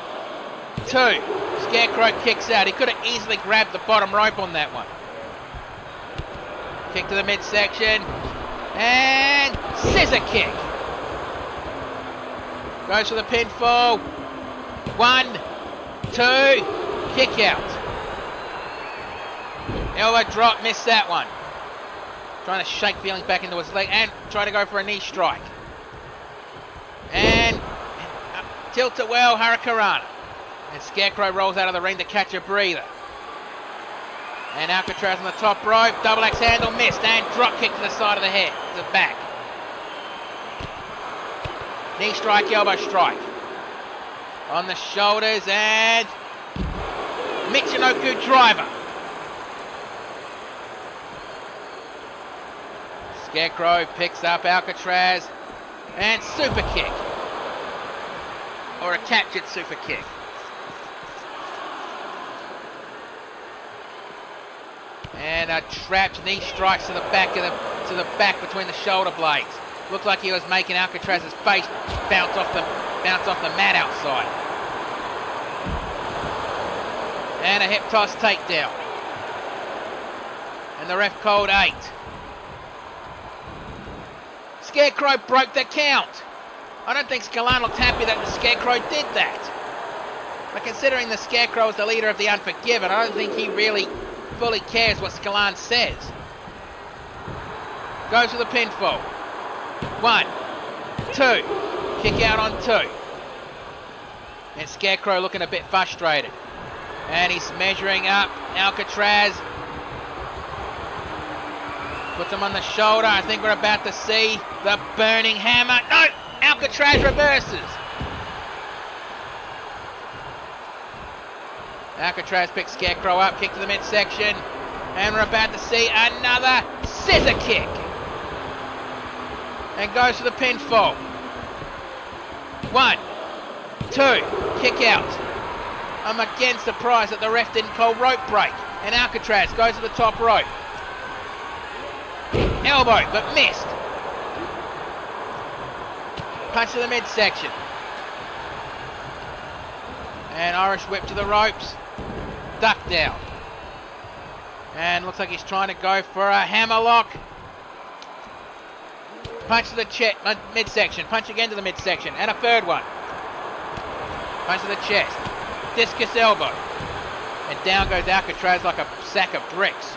2. Scarecrow kicks out. He could have easily grabbed the bottom rope on that one. Kick to the midsection. And scissor kick. Goes for the pinfall. 1, 2, kick out. Elbow drop, missed that one. Trying to shake feelings back into his leg and try to go for a knee strike. And tilt it well, Hurricanrana. And Scarecrow rolls out of the ring to catch a breather. And Alcatraz on the top rope, double axe handle missed, and drop kick to the side of the head, to the back. Knee strike, elbow strike. On the shoulders, and Michinoku driver. Scarecrow picks up Alcatraz, and super kick. Or a captured super kick. And a trapped knee strikes to the back between the shoulder blades. Looked like he was making Alcatraz's face bounce off the mat outside. And a hip toss takedown. And the ref called 8. Scarecrow broke the count. I don't think Scalan looked happy that the Scarecrow did that. But considering the Scarecrow is the leader of the Unforgiven, I don't think he really fully cares what Scalan says. Goes for the pinfall. 1, 2, kick out on 2. And Scarecrow looking a bit frustrated. And he's measuring up Alcatraz. Puts him on the shoulder. I think we're about to see the burning hammer. No! Alcatraz reverses. Alcatraz picks Scarecrow up, kick to the midsection. And we're about to see another scissor kick. And goes for the pinfall. 1, 2, kick out. I'm again surprised that the ref didn't call rope break. And Alcatraz goes to the top rope. Elbow, but missed. Punch to the midsection. And Irish whip to the ropes. Duck down. And looks like he's trying to go for a hammerlock. Punch to the midsection. Punch again to the midsection. And a third one. Punch to the chest. Discus elbow. And down goes Alcatraz like a sack of bricks.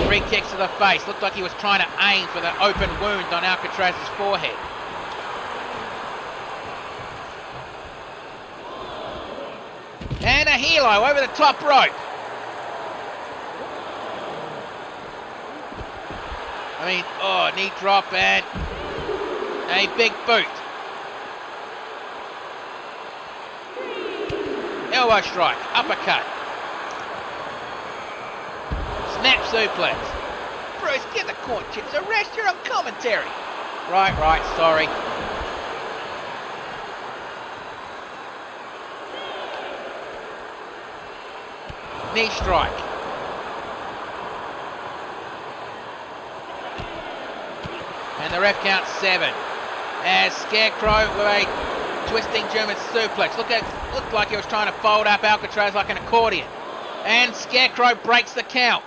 3 kicks to the face. Looked like he was trying to aim for the open wound on Alcatraz's forehead. And a helo over the top rope. Knee drop and a big boot. Elbow strike, uppercut. Snap suplex. Bruce, get the corn chips. Arrest, you're on commentary. Right, sorry. Knee strike. And the ref counts 7. As Scarecrow with a twisting German suplex. Looked like he was trying to fold up Alcatraz like an accordion. And Scarecrow breaks the count.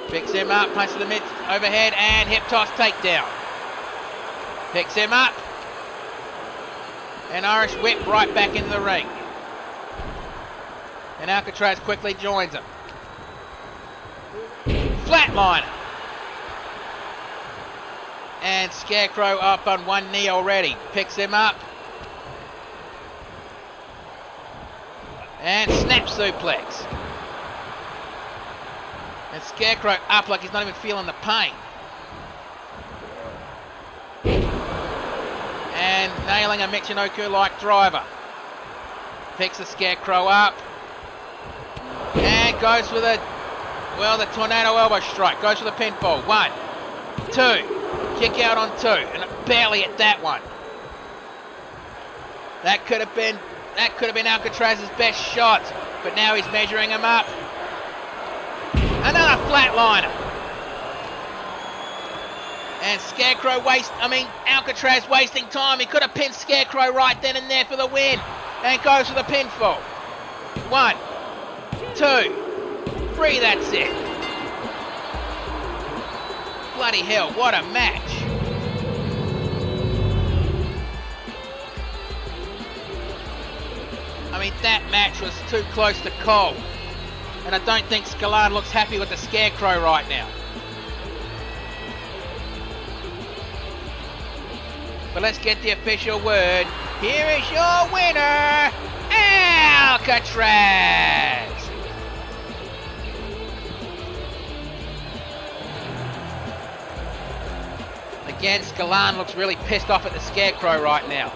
Picks him up, punch to the mid overhead, and hip toss takedown. Picks him up. And Irish whip right back into the ring. And Alcatraz quickly joins him. Flatliner. And Scarecrow up on one knee already. Picks him up. And snap suplex. And Scarecrow up like he's not even feeling the pain. And nailing a Michinoku-like driver. Picks the Scarecrow up. And goes for the tornado elbow strike. Goes for the pinfall. 1, 2. Kick out on 2. And barely at that one. That could have been Alcatraz's best shot. But now he's measuring him up. Another flatliner. And Alcatraz wasting time. He could have pinned Scarecrow right then and there for the win. And goes for the pinfall. 1, 2, 3, that's it. Bloody hell, what a match. I mean, that match was too close to call. And I don't think Scalan looks happy with the Scarecrow right now. But let's get the official word. Here is your winner, Alcatraz! Again, Scalan looks really pissed off at the Scarecrow right now.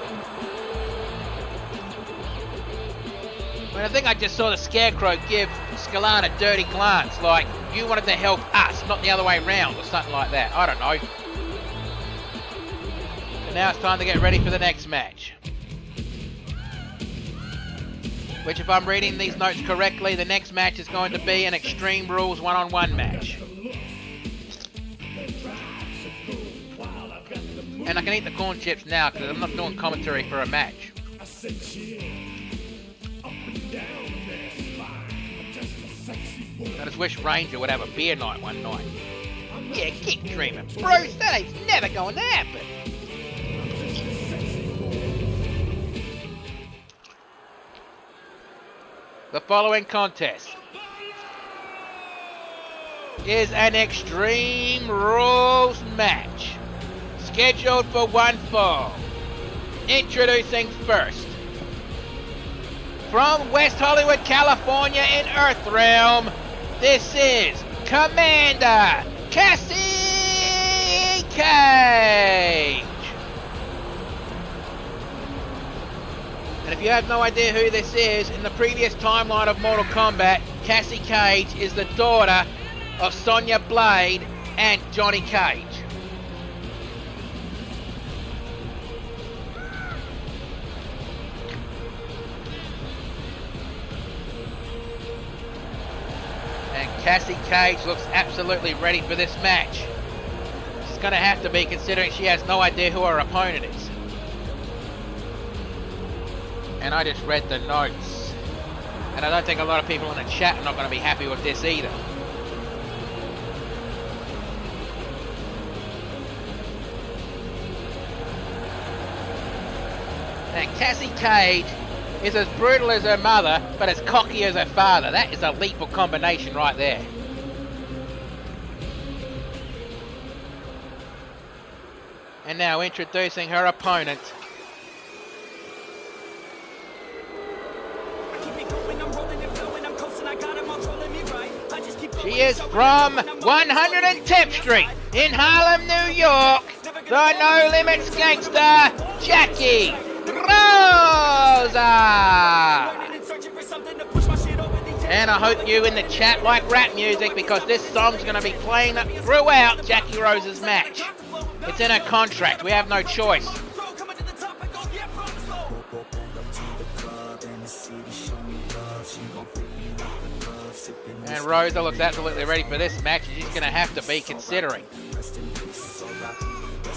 I mean, I think I just saw the Scarecrow give Scalan a dirty glance, like, you wanted to help us, not the other way around, or something like that. I don't know. And now it's time to get ready for the next match. Which, if I'm reading these notes correctly, the next match is going to be an Extreme Rules one-on-one match. And I can eat the corn chips now, because I'm not doing commentary for a match. I just wish Ranger would have a beer night one night. Yeah, keep dreaming, Bruce. That ain't never going to happen. The following contest is an Extreme Rules match, scheduled for one fall. Introducing first, from West Hollywood, California in Earthrealm, this is Commander Cassie Cage. And if you have no idea who this is, in the previous timeline of Mortal Kombat, Cassie Cage is the daughter of Sonya Blade and Johnny Cage. Cassie Cage looks absolutely ready for this match. She's going to have to be, considering she has no idea who her opponent is. And I just read the notes. And I don't think a lot of people in the chat are not going to be happy with this either. And Cassie Cage is as brutal as her mother, but as cocky as her father. That is a lethal combination right there. And now introducing her opponent. She is from 110th Street in Harlem, New York, the No Limits gangster, Jackie Rosa! And I hope you in the chat like rap music, because this song's going to be playing throughout Jackie Rosa's match. It's in her contract. We have no choice. And Rosa looks absolutely ready for this match. She's going to have to be, considering.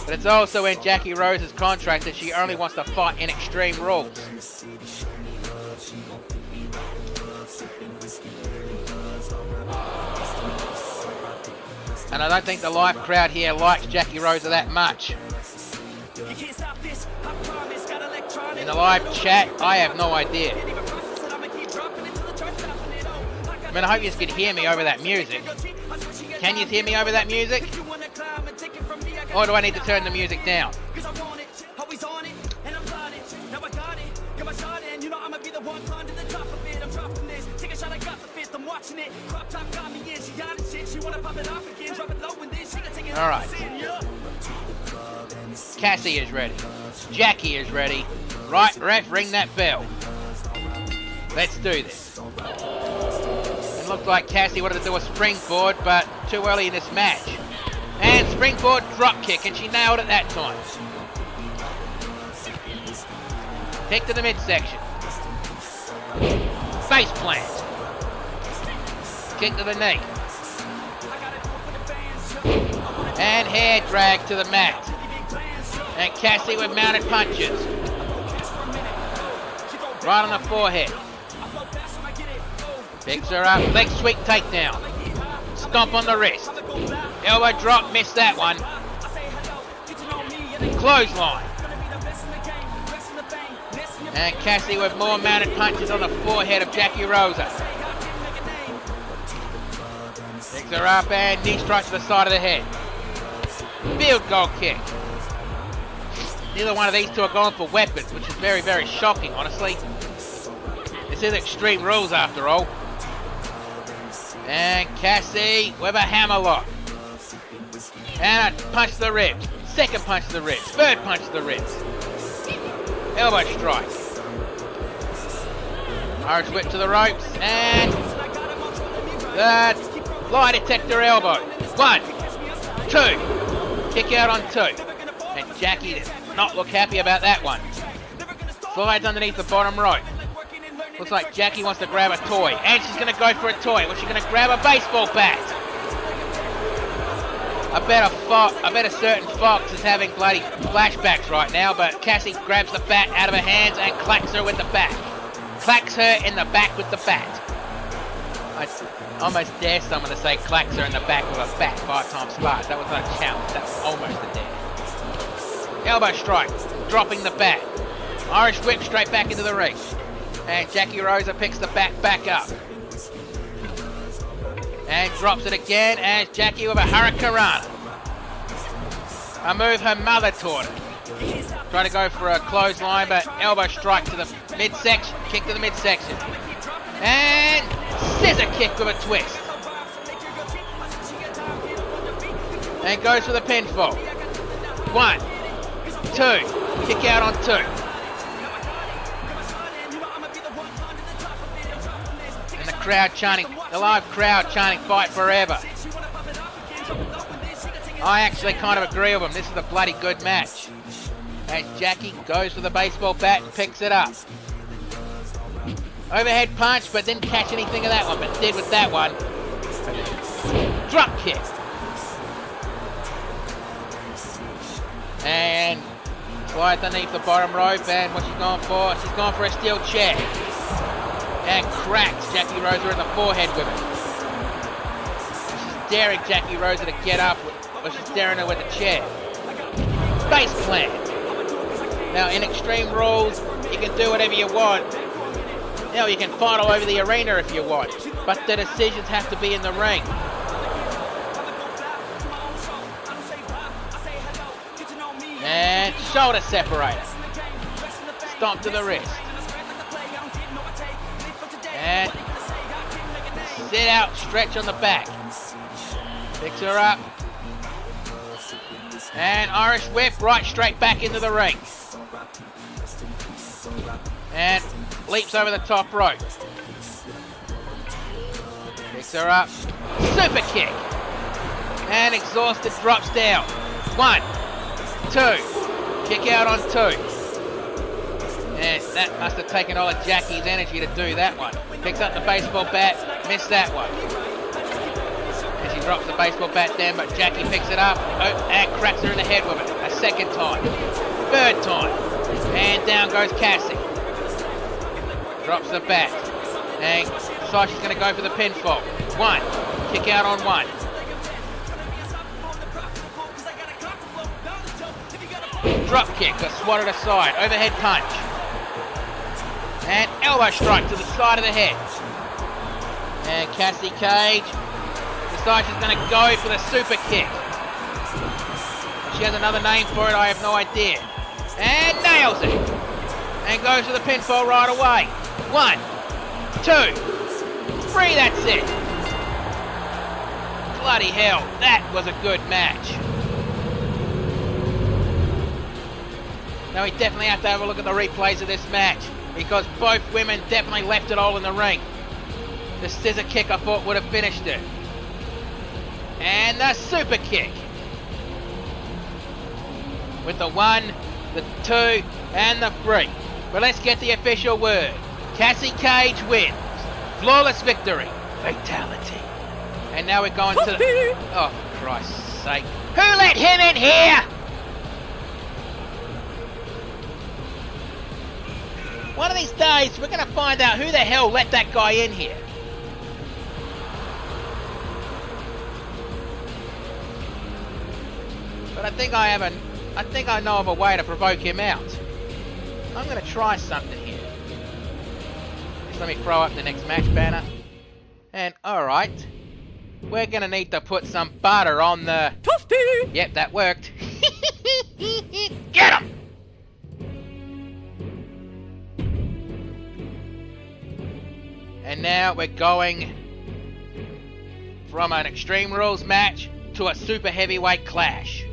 But it's also in Jackie Rosa's contract that she only wants to fight in Extreme Rules. And I don't think the live crowd here likes Jackie Rosa that much. In the live chat, I have no idea. I mean, I hope you can hear me over that music. Can you hear me over that music? Or do I need to turn the music down? Alright. Cassie is ready. Jackie is ready. Right, ref, ring that bell. Let's do this. It looked like Cassie wanted to do a springboard, but too early in this match. And springboard drop kick, and she nailed it that time. Kick to the midsection. Face plant. Kick to the knee. And hair drag to the mat. And Cassie with mounted punches. Right on the forehead. Picks her up. Leg sweep takedown. stomp on the wrist. Elbow drop, missed that one. Clothesline. And Cassie with more mounted punches on the forehead of Jackie Rosa. Picks her up and knee strike to the side of the head. Field goal kick. Neither one of these two are going for weapons, which is very, very shocking, honestly. This is Extreme Rules after all. And Cassie with a hammerlock. And a punch to the ribs. Second punch to the ribs. Third punch to the ribs. Elbow strike. Irish whip to the ropes. And the lie detector elbow. 1, 2. Kick out on 2. And Jackie does not look happy about that one. Slides underneath the bottom rope. Looks like Jackie wants to grab a toy. And she's going to go for a toy. Was she going to grab a baseball bat? I bet a certain Fox is having bloody flashbacks right now, but Cassie grabs the bat out of her hands and clacks her with the bat. Clacks her in the back with the bat. I almost dare someone to say clacks her in the back with a bat 5 times fast. That was not a challenge. That was almost a dare. Elbow strike. Dropping the bat. Irish whip straight back into the ring. And Jackie Rosa picks the bat back up. And drops it again as Jackie with a hurricanrana. A move her mother taught her. Trying to go for a clothesline, but elbow strike to the midsection. Kick to the midsection. And scissor kick with a twist. And goes for the pinfall. 1, 2. Kick out on 2. Crowd chanting, the live crowd chanting fight forever. I actually kind of agree with them. This is a bloody good match. And Jackie goes for the baseball bat and picks it up. Overhead punch, but didn't catch anything of that one, but did with that one. Drop kick. And slides underneath the bottom rope, and what's she going for? She's going for a steel chair. And cracks Jackie Rosa in the forehead with it. She's daring Jackie Rosa to get up, but she's daring her with a chair. Base plant. Now in Extreme Rules, you can do whatever you want. Now you can fight all over the arena if you want, but the decisions have to be in the ring. And shoulder separator. Stomp to the wrist. And sit out, stretch on the back. Picks her up. And Irish whip right straight back into the ring. And leaps over the top rope. Picks her up. Super kick. And exhausted drops down. 1, 2. Kick out on 2. And that must have taken all of Jackie's energy to do that one. Picks up the baseball bat, missed that one. And she drops the baseball bat down, but Jackie picks it up and cracks her in the head with it. A second time. Third time. And down goes Cassie. Drops the bat. And decides she's going to go for the pinfall. 1. Kick out on 1. Drop kick, but swatted aside. Overhead punch. And elbow strike to the side of the head. And Cassie Cage decides she's going to go for the super kick. She has another name for it, I have no idea. And nails it. And goes for the pinfall right away. 1, 2, 3, that's it. Bloody hell, that was a good match. Now we definitely have to have a look at the replays of this match, because both women definitely left it all in the ring. The scissor kick I thought would have finished it. And the super kick. With the 1, the 2, and the 3. But let's get the official word. Cassie Cage wins. Flawless victory. Fatality. And now we're going to the... Oh, for Christ's sake. Who let him in here? One of these days, we're going to find out who the hell let that guy in here. But I think I know of a way to provoke him out. I'm going to try something here. Just let me throw up the next match banner. And alright. We're going to need to put some butter on the... Toasty! Yep, that worked. Get him! And now we're going from an Extreme Rules match to a super heavyweight clash.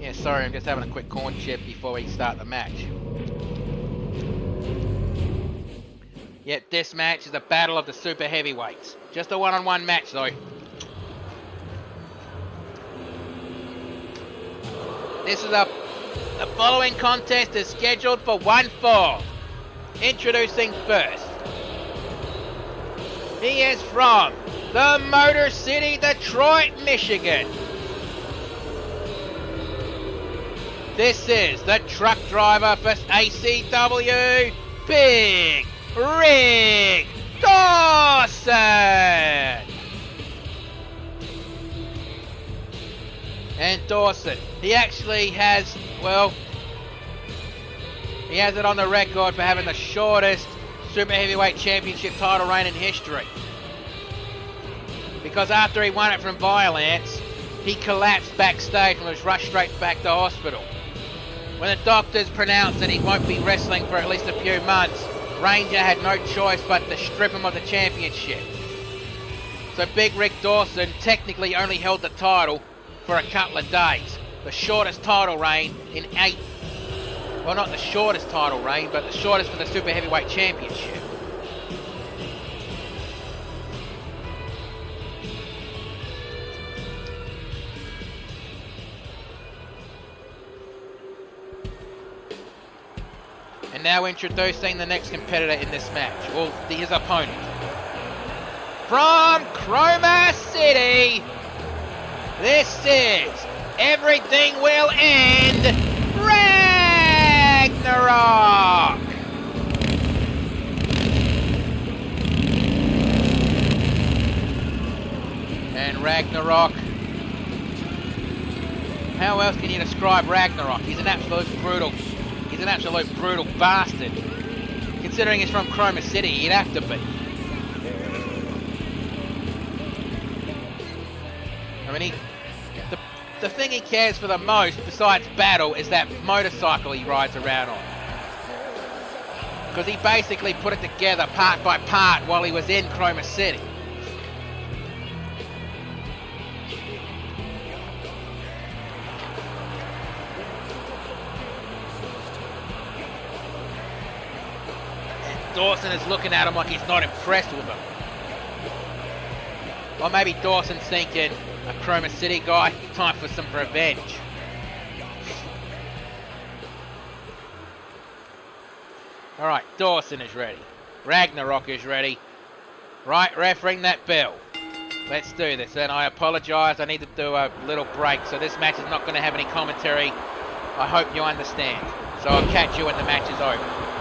Yeah, sorry, I'm just having a quick corn chip before we start the match. Yep, this match is a battle of the super heavyweights. Just a one-on-one match, though. The following contest is scheduled for one fall. Introducing first. He is from the Motor City, Detroit, Michigan. This is the truck driver for ACW, Big Rig Dawson! And Dawson, he actually has, well, he has it on the record for having the shortest Super Heavyweight Championship title reign in history. Because after he won it from Violence, he collapsed backstage and was rushed straight back to hospital. When the doctors pronounced that he won't be wrestling for at least a few months, Ranger had no choice but to strip him of the championship. So Big Rick Dawson technically only held the title for a couple of days. The shortest title reign in well, not the shortest title reign, but the shortest for the Super Heavyweight Championship. And now introducing the next competitor in this match, or his opponent. From Chroma City, this is Everything Will End Ragnarok! And Ragnarok, how else can you describe Ragnarok? He's an absolute brutal bastard. Considering he's from Chroma City, he'd have to be. I mean, the thing he cares for the most, besides battle, is that motorcycle he rides around on. Because he basically put it together part by part while he was in Chroma City. Dawson is looking at him like he's not impressed with him. Or maybe Dawson's thinking, a Chroma City guy, time for some revenge. Alright, Dawson is ready. Ragnarok is ready. Right, ref, ring that bell. Let's do this. And I apologise, I need to do a little break, so this match is not going to have any commentary. I hope you understand. So I'll catch you when the match is over.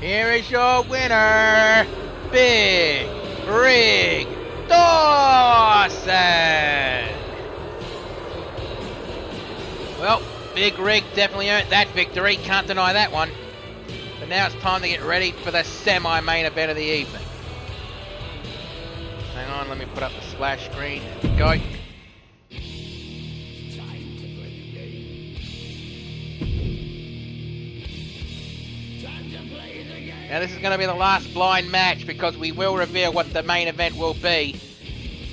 Here is your winner, Big Rig Dawson. Well, Big Rig definitely earned that victory, can't deny that one. But now it's time to get ready for the semi-main event of the evening. Hang on, let me put up the splash screen. There we go. Now this is going to be the last blind match because we will reveal what the main event will be,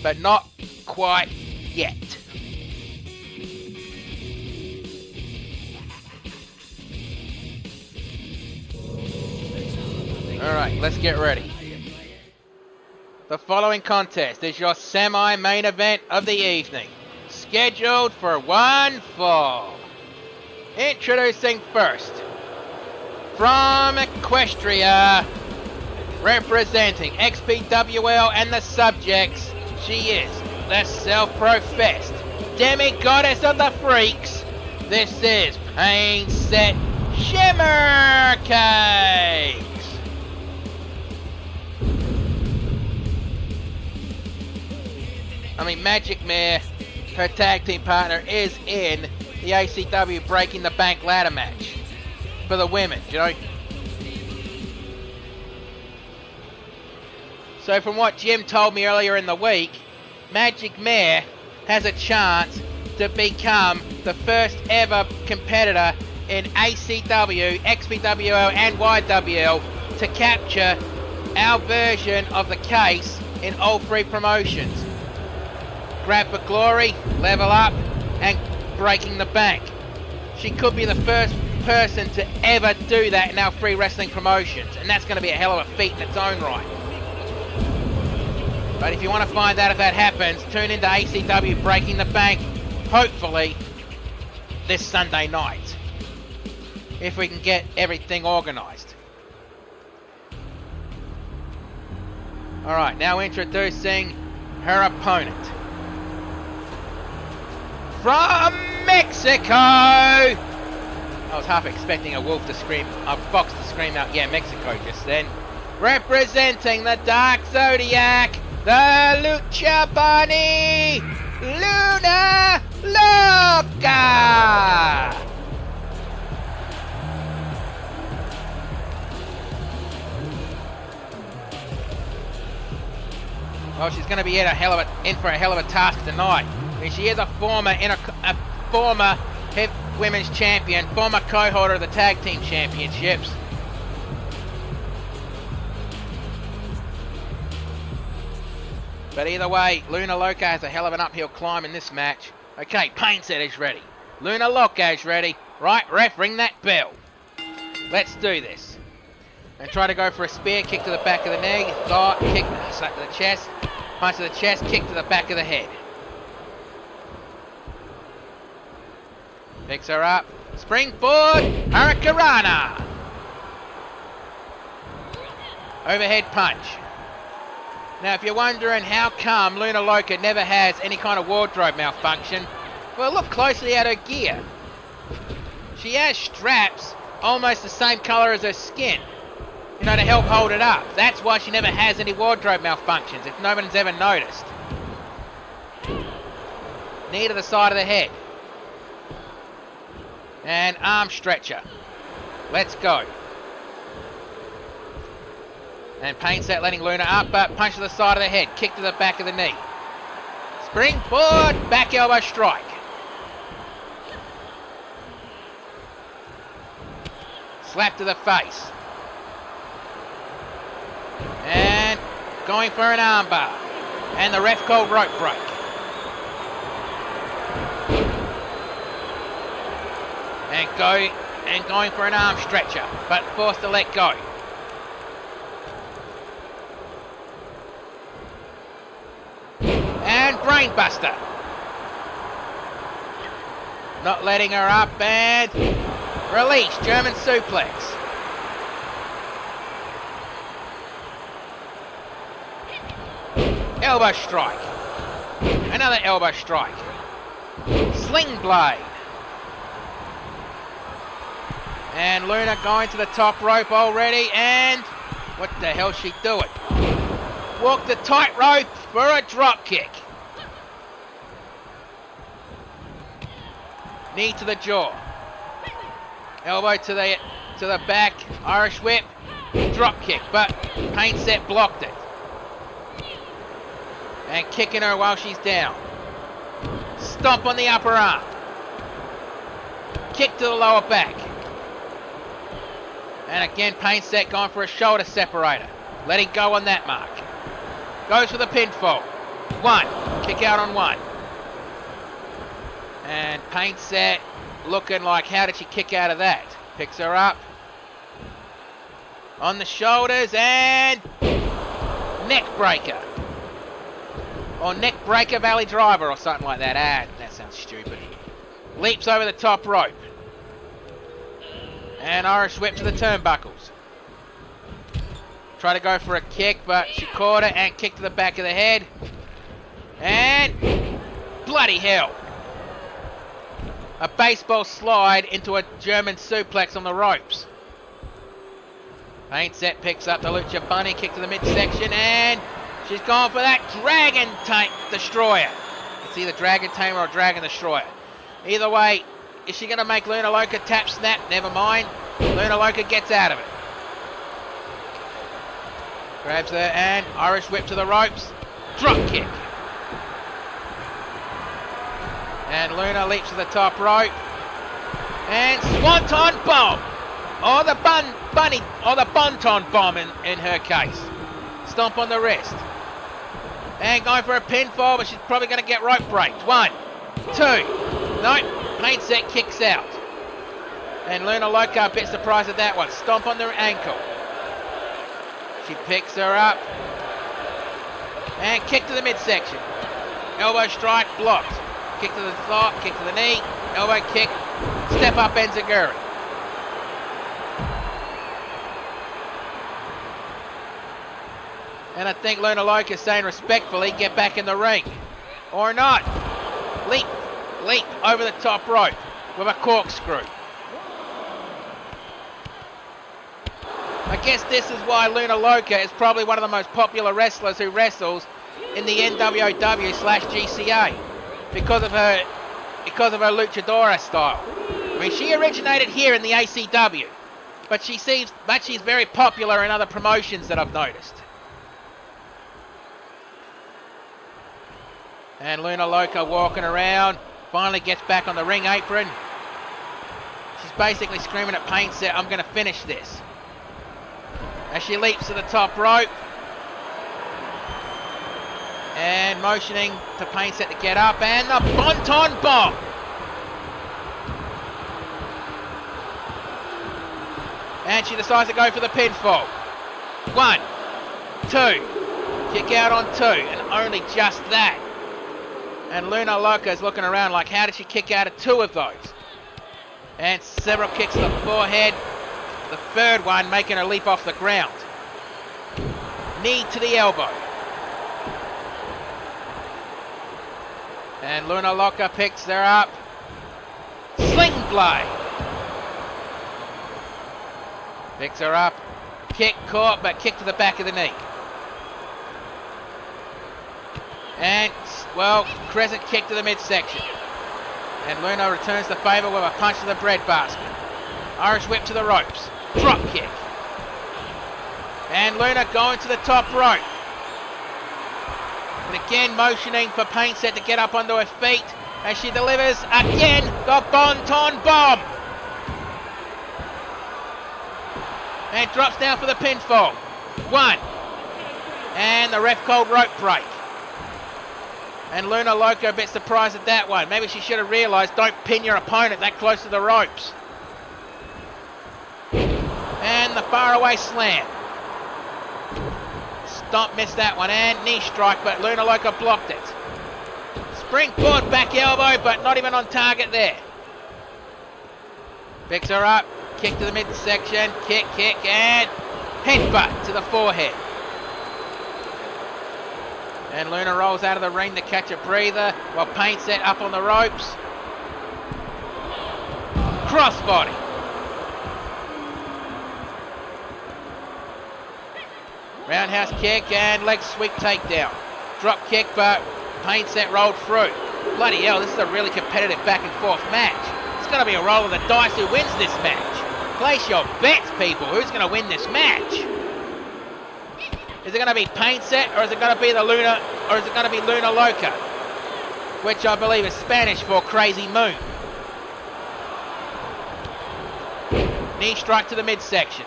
but not quite yet. Alright, let's get ready. The following contest is your semi-main event of the evening, scheduled for one fall. Introducing first, from Equestria, representing XPWL and the subjects, she is the self-professed demigoddess of the freaks. This is Pain Set Shimmer Cake. me, Magic Mare, her tag team partner, is in the ACW Breaking the Bank ladder match for the women, you know. So from what Jim told me earlier in the week, Magic Mare has a chance to become the first ever competitor in ACW, XPWO and YWL to capture our version of the case in all three promotions. Grab for Glory, Level Up and Breaking the Bank. She could be the first person to ever do that in our three wrestling promotions, and that's going to be a hell of a feat in its own right. But if you want to find out if that happens, tune into ACW Breaking the Bank, hopefully this Sunday night, if we can get everything organised. Alright, now introducing her opponent. From Mexico! I was half expecting a fox to scream out, yeah, Mexico just then. Representing the Dark Zodiac, the Lucha Bunny, Luna Loca! Well, she's going to be in for a hell of a task tonight. I mean, she is a former women's champion, former co-holder of the tag team championships. But either way, Luna Loca has a hell of an uphill climb in this match. Okay, Pain Set is ready. Luna Loca is ready. Right, ref, ring that bell. Let's do this. And try to go for a spear, kick to the back of the knee, thought, kick, slap to the chest, punch to the chest, kick to the back of the head. Picks her up. Springboard, Hurricanrana. Overhead punch. Now, if you're wondering how come Luna Loca never has any kind of wardrobe malfunction, well, look closely at her gear. She has straps almost the same colour as her skin, you know, to help hold it up. That's why she never has any wardrobe malfunctions, if no one's ever noticed. Knee to the side of the head. And arm stretcher. Let's go. And Pain Set letting Luna up, but punch to the side of the head, kick to the back of the knee. Springboard, back elbow strike. Slap to the face. And going for an armbar. And the ref called rope break. And going for an arm stretcher, but forced to let go. And brainbuster. Not letting her up, and release, German suplex. Elbow strike. Another elbow strike. Sling blade. And Luna going to the top rope already, and what the hell's she doing? Walk the tightrope for a drop kick. Knee to the jaw. Elbow to the back. Irish whip. Drop kick, but Pain Set blocked it. And kicking her while she's down. Stomp on the upper arm. Kick to the lower back. And again, Pain Set going for a shoulder separator. Letting go on that mark. Goes for the pinfall. One. Kick out on one. And Pain Set looking like, how did she kick out of that? Picks her up. On the shoulders and neck breaker. Or neck breaker valley driver or something like that. That sounds stupid. Leaps over the top rope. And Irish whip to the turnbuckles. Try to go for a kick, but she caught it and kicked to the back of the head. And bloody hell. A baseball slide into a German suplex on the ropes. Pain Set picks up the Lucha Bunny, kick to the midsection, and She's gone for that Dragon Destroyer. It's either Dragon Tamer or Dragon Destroyer. Either way, is she going to make Luna Loca tap snap? Never mind. Luna Loca gets out of it. Grabs her and Irish whip to the ropes. Drop kick. And Luna leaps to the top rope. And Swanton Bomb. Or the Bonton Bomb in her case. Stomp on the wrist. And going for a pinfall, but she's probably going to get rope breaked. 1, 2. Nope. Main set kicks out. And Luna Loca a bit surprised at that one. Stomp on the ankle. She picks her up. And kick to the midsection. Elbow strike blocked. Kick to the thigh, kick to the knee. Elbow kick. Step up enziguri. And I think Luna Loca is saying respectfully, get back in the ring. Or not. Leap over the top rope with a corkscrew. I guess this is why Luna Loca is probably one of the most popular wrestlers who wrestles in the NWOW/GCA because of her luchadora style. I mean, she originated here in the ACW, but she's very popular in other promotions that I've noticed. And Luna Loca walking around, finally gets back on the ring apron. She's basically screaming at Pain Set, I'm going to finish this. As she leaps to the top rope. And motioning to Pain Set to get up. And the Bonton Bomb. And she decides to go for the pinfall. 1, 2. Kick out on 2. And only just that. And Luna Loca is looking around like, how did she kick out of 2 of those? And several kicks to the forehead. The third one making her leap off the ground. Knee to the elbow. And Luna Loca picks her up. Sling blade. Picks her up. Kick caught, but kick to the back of the knee. And, well, crescent kick to the midsection. And Luna returns the favour with a punch to the breadbasket. Irish whip to the ropes. Drop kick. And Luna going to the top rope. And again motioning for Pain Set to get up onto her feet. As she delivers again the Bonton Bomb. And drops down for the pinfall. 1. And the ref called rope break. And Luna Loca a bit surprised at that one. Maybe she should have realised don't pin your opponent that close to the ropes. And the faraway slam. Stomp missed that one. And knee strike, but Luna Loca blocked it. Springboard back elbow, but not even on target there. Picks her up. Kick to the midsection. Kick, and headbutt to the forehead. And Luna rolls out of the ring to catch a breather while Pain Set up on the ropes. Crossbody. Roundhouse kick and leg sweep takedown. Drop kick, but Pain Set rolled through. Bloody hell, this is a really competitive back and forth match. It's going to be a roll of the dice who wins this match. Place your bets, people. Who's going to win this match? Is it going to be Pain Set, or is it going to be Luna Loca? Which I believe is Spanish for crazy moon. Knee strike to the midsection.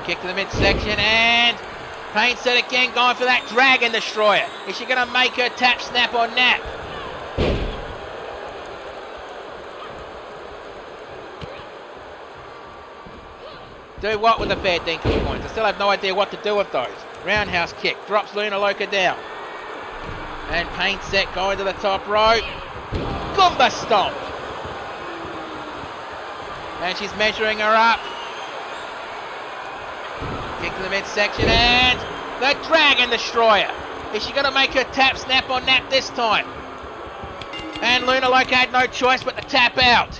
Kick to the midsection, and Pain Set again going for that Dragon Destroyer. Is she going to make her tap, snap, or nap? Do what with the fair dinkum points? I still have no idea what to do with those. Roundhouse kick. Drops Luna Loca down. And Pain Set going to the top rope. Goomba stomp. And she's measuring her up. Kick to the midsection and the Dragon Destroyer. Is she going to make her tap, snap, or nap this time? And Luna Loca had no choice but to tap out.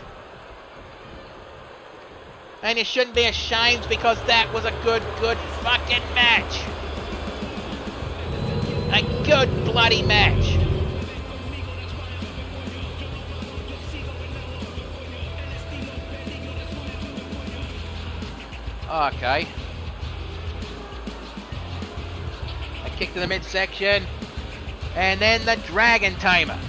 And you shouldn't be ashamed because that was a good fucking match. A good bloody match. Okay. A kick to the midsection. And then the Dragon Tamer.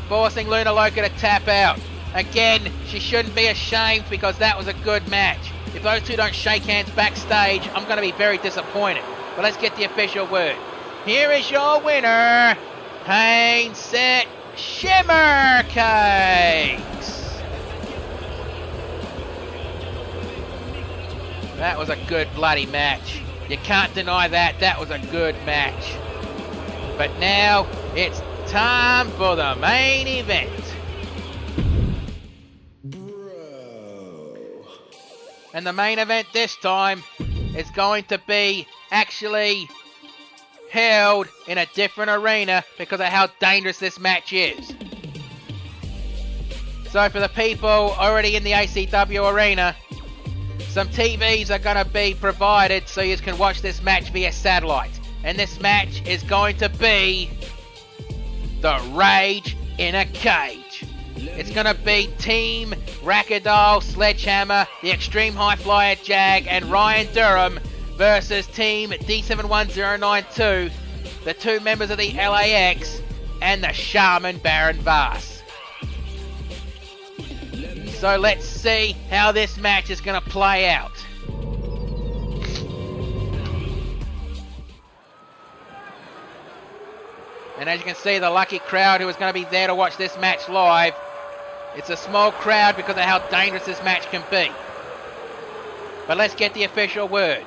Forcing Luna Loca to tap out. Again, she shouldn't be ashamed because that was a good match. If those two don't shake hands backstage, I'm going to be very disappointed. But let's get the official word. Here is your winner, Pain Set Shimmer Cakes. That was a good bloody match. You can't deny that. That was a good match. But now it's time for the main event. And the main event this time is going to be actually held in a different arena because of how dangerous this match is. So for the people already in the ACW arena, some TVs are going to be provided so you can watch this match via satellite. And this match is going to be the Rage in a Cage. It's going to be Team Rackadoll, Sledgehammer, the Extreme High Flyer Jag, and Ryan Durham versus Team D71092, the two members of the LAX, and the Shaman Baron Vars. So let's see how this match is going to play out. And as you can see, the lucky crowd who is going to be there to watch this match live, it's a small crowd because of how dangerous this match can be. But let's get the official word.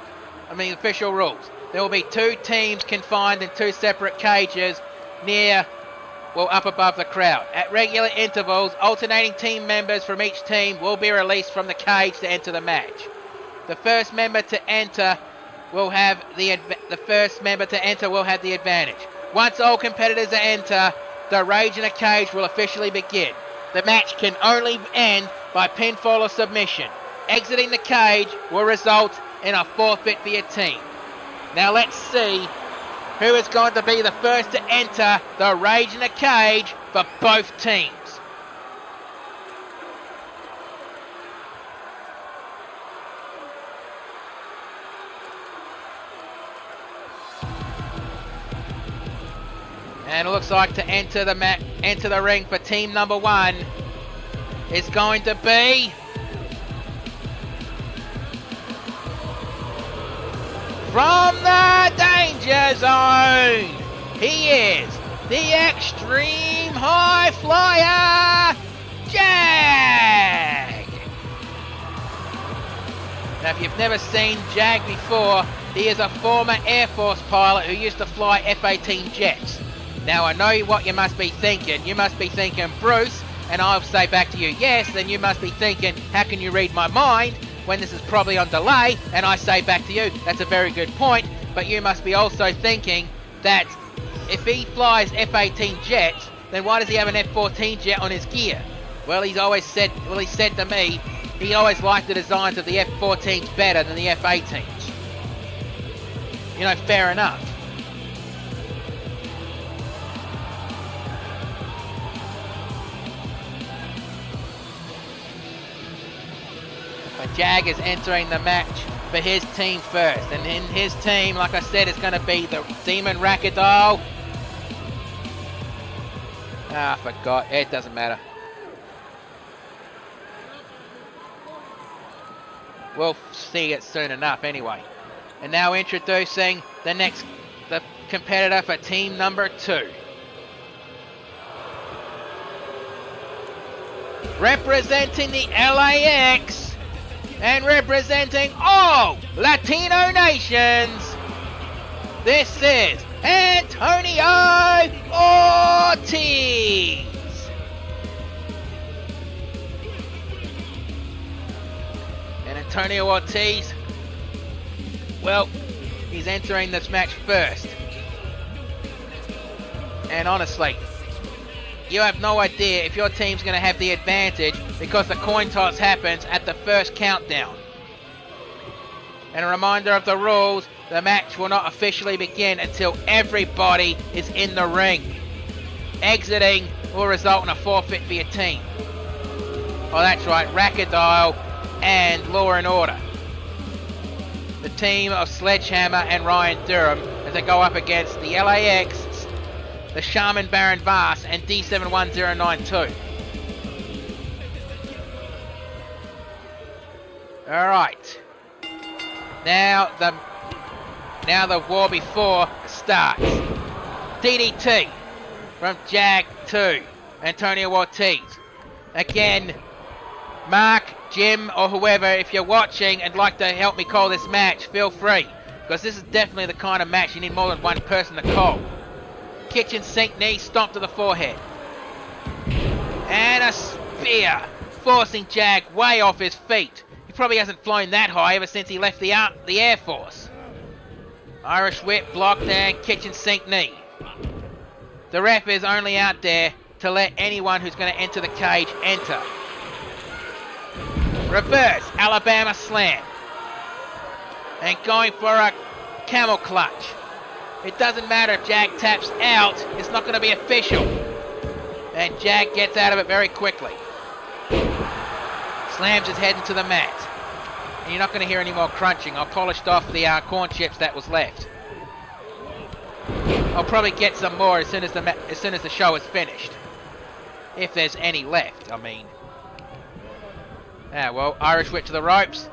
Official rules. There will be two teams confined in two separate cages up above the crowd. At regular intervals, alternating team members from each team will be released from the cage to enter the match. The first member to enter will have the advantage. Once all competitors enter, the Rage in a Cage will officially begin. The match can only end by pinfall or submission. Exiting the cage will result in a forfeit for your team. Now let's see who is going to be the first to enter the Rage in a Cage for both teams. And it looks like to enter the ring for team number one is going to be from the Danger Zone. He is the Extreme High Flyer Jag. Now, if you've never seen Jag before, he is a former Air Force pilot who used to fly F-18 jets. Now, I know what you must be thinking. You must be thinking, Bruce, and I'll say back to you, yes, then you must be thinking, how can you read my mind when this is probably on delay? And I say back to you, that's a very good point, but you must be also thinking that if he flies F-18 jets, then why does he have an F-14 jet on his gear? Well, he said to me, he always liked the designs of the F-14s better than the F-18s. You know, fair enough. Jag is entering the match for his team first, and in his team, like I said, it's going to be the Demon Rackadoll. I forgot. It doesn't matter. We'll see it soon enough anyway. And now introducing the competitor for team number two. Representing the LAX, and representing all Latino nations, this is Antonio Ortiz. And Antonio Ortiz, well, he's entering this match first. And honestly, you have no idea if your team's going to have the advantage because the coin toss happens at the first countdown. And a reminder of the rules, the match will not officially begin until everybody is in the ring. Exiting will result in a forfeit for your team. Oh, that's right, Rackadile and Law and Order. The team of Sledgehammer and Ryan Durham as they go up against the LAX, the Shaman Baron Vars, and D71092. Alright. Now the war before starts. DDT from Jag 2, Antonio Ortiz. Again, Mark, Jim, or whoever, if you're watching and like to help me call this match, feel free. Because this is definitely the kind of match you need more than one person to call. Kitchen sink knee, stomp to the forehead. And a spear, forcing Jag way off his feet. He probably hasn't flown that high ever since he left the Air Force. Irish whip, blocked, and kitchen sink knee. The ref is only out there to let anyone who's going to enter the cage enter. Reverse Alabama slam. And going for a camel clutch. It doesn't matter if Jag taps out, it's not going to be official. And Jag gets out of it very quickly. Slams his head into the mat. And you're not going to hear any more crunching. I polished off the corn chips that was left. I'll probably get some more as soon as the show is finished. If there's any left, I mean. Ah, well, Irish whip to the ropes.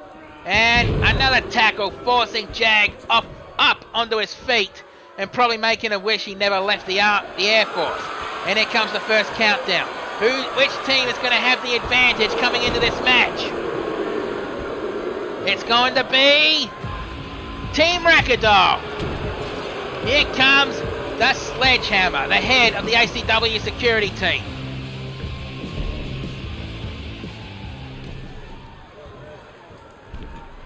And another tackle, forcing Jag up onto his feet. And probably making a wish he never left the Air Force. And here comes the first countdown. Which team is going to have the advantage coming into this match? It's going to be Team Rackadile. Here comes the Sledgehammer, the head of the ACW security team.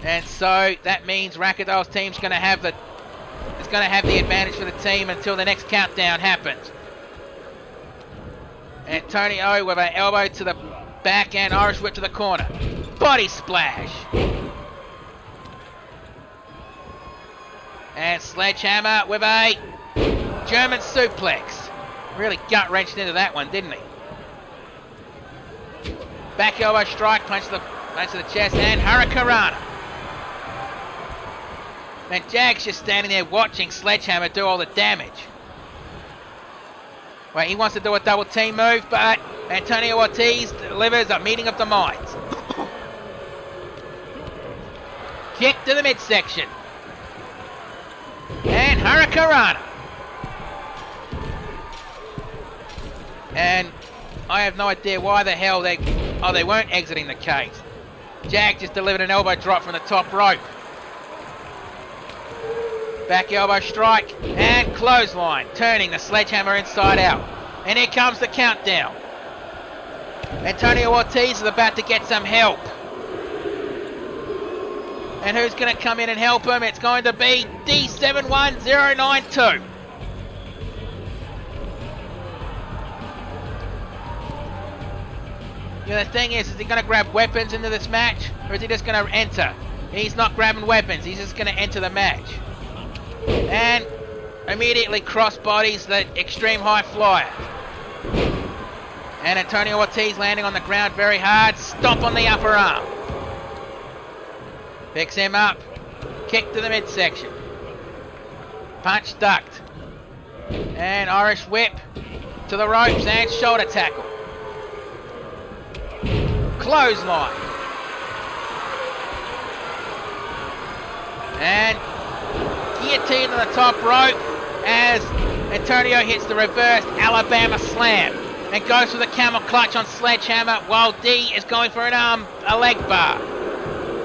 And so that means Rackadile's team's going to have the advantage for the team until the next countdown happens. Antonio with an elbow to the back and Irish whip to the corner. Body splash. And Sledgehammer with a German suplex. Really gut-wrenched into that one, didn't he? Back elbow strike, punch to the chest, and Hurricanrana. And Jag's just standing there watching Sledgehammer do all the damage. Wait, he wants to do a double team move, but Antonio Ortiz delivers a meeting of the minds. Kick to the midsection. And Hurricanrana. And I have no idea why the hell they weren't exiting the cage. Jag just delivered an elbow drop from the top rope. Back elbow strike and clothesline, turning the Sledgehammer inside out. And here comes the countdown. Antonio Ortiz is about to get some help. And who's going to come in and help him? It's going to be D71092. You know, the thing is he going to grab weapons into this match? Or is he just going to enter? He's not grabbing weapons, he's just going to enter the match. And immediately cross bodies the extreme high flyer. And Antonio Ortiz landing on the ground very hard. Stomp on the upper arm. Picks him up. Kick to the midsection. Punch ducked. And Irish whip to the ropes and shoulder tackle. Clothesline. And guillotine on the top rope as Antonio hits the reversed Alabama slam and goes for the camel clutch on Sledgehammer while D is going for a leg bar.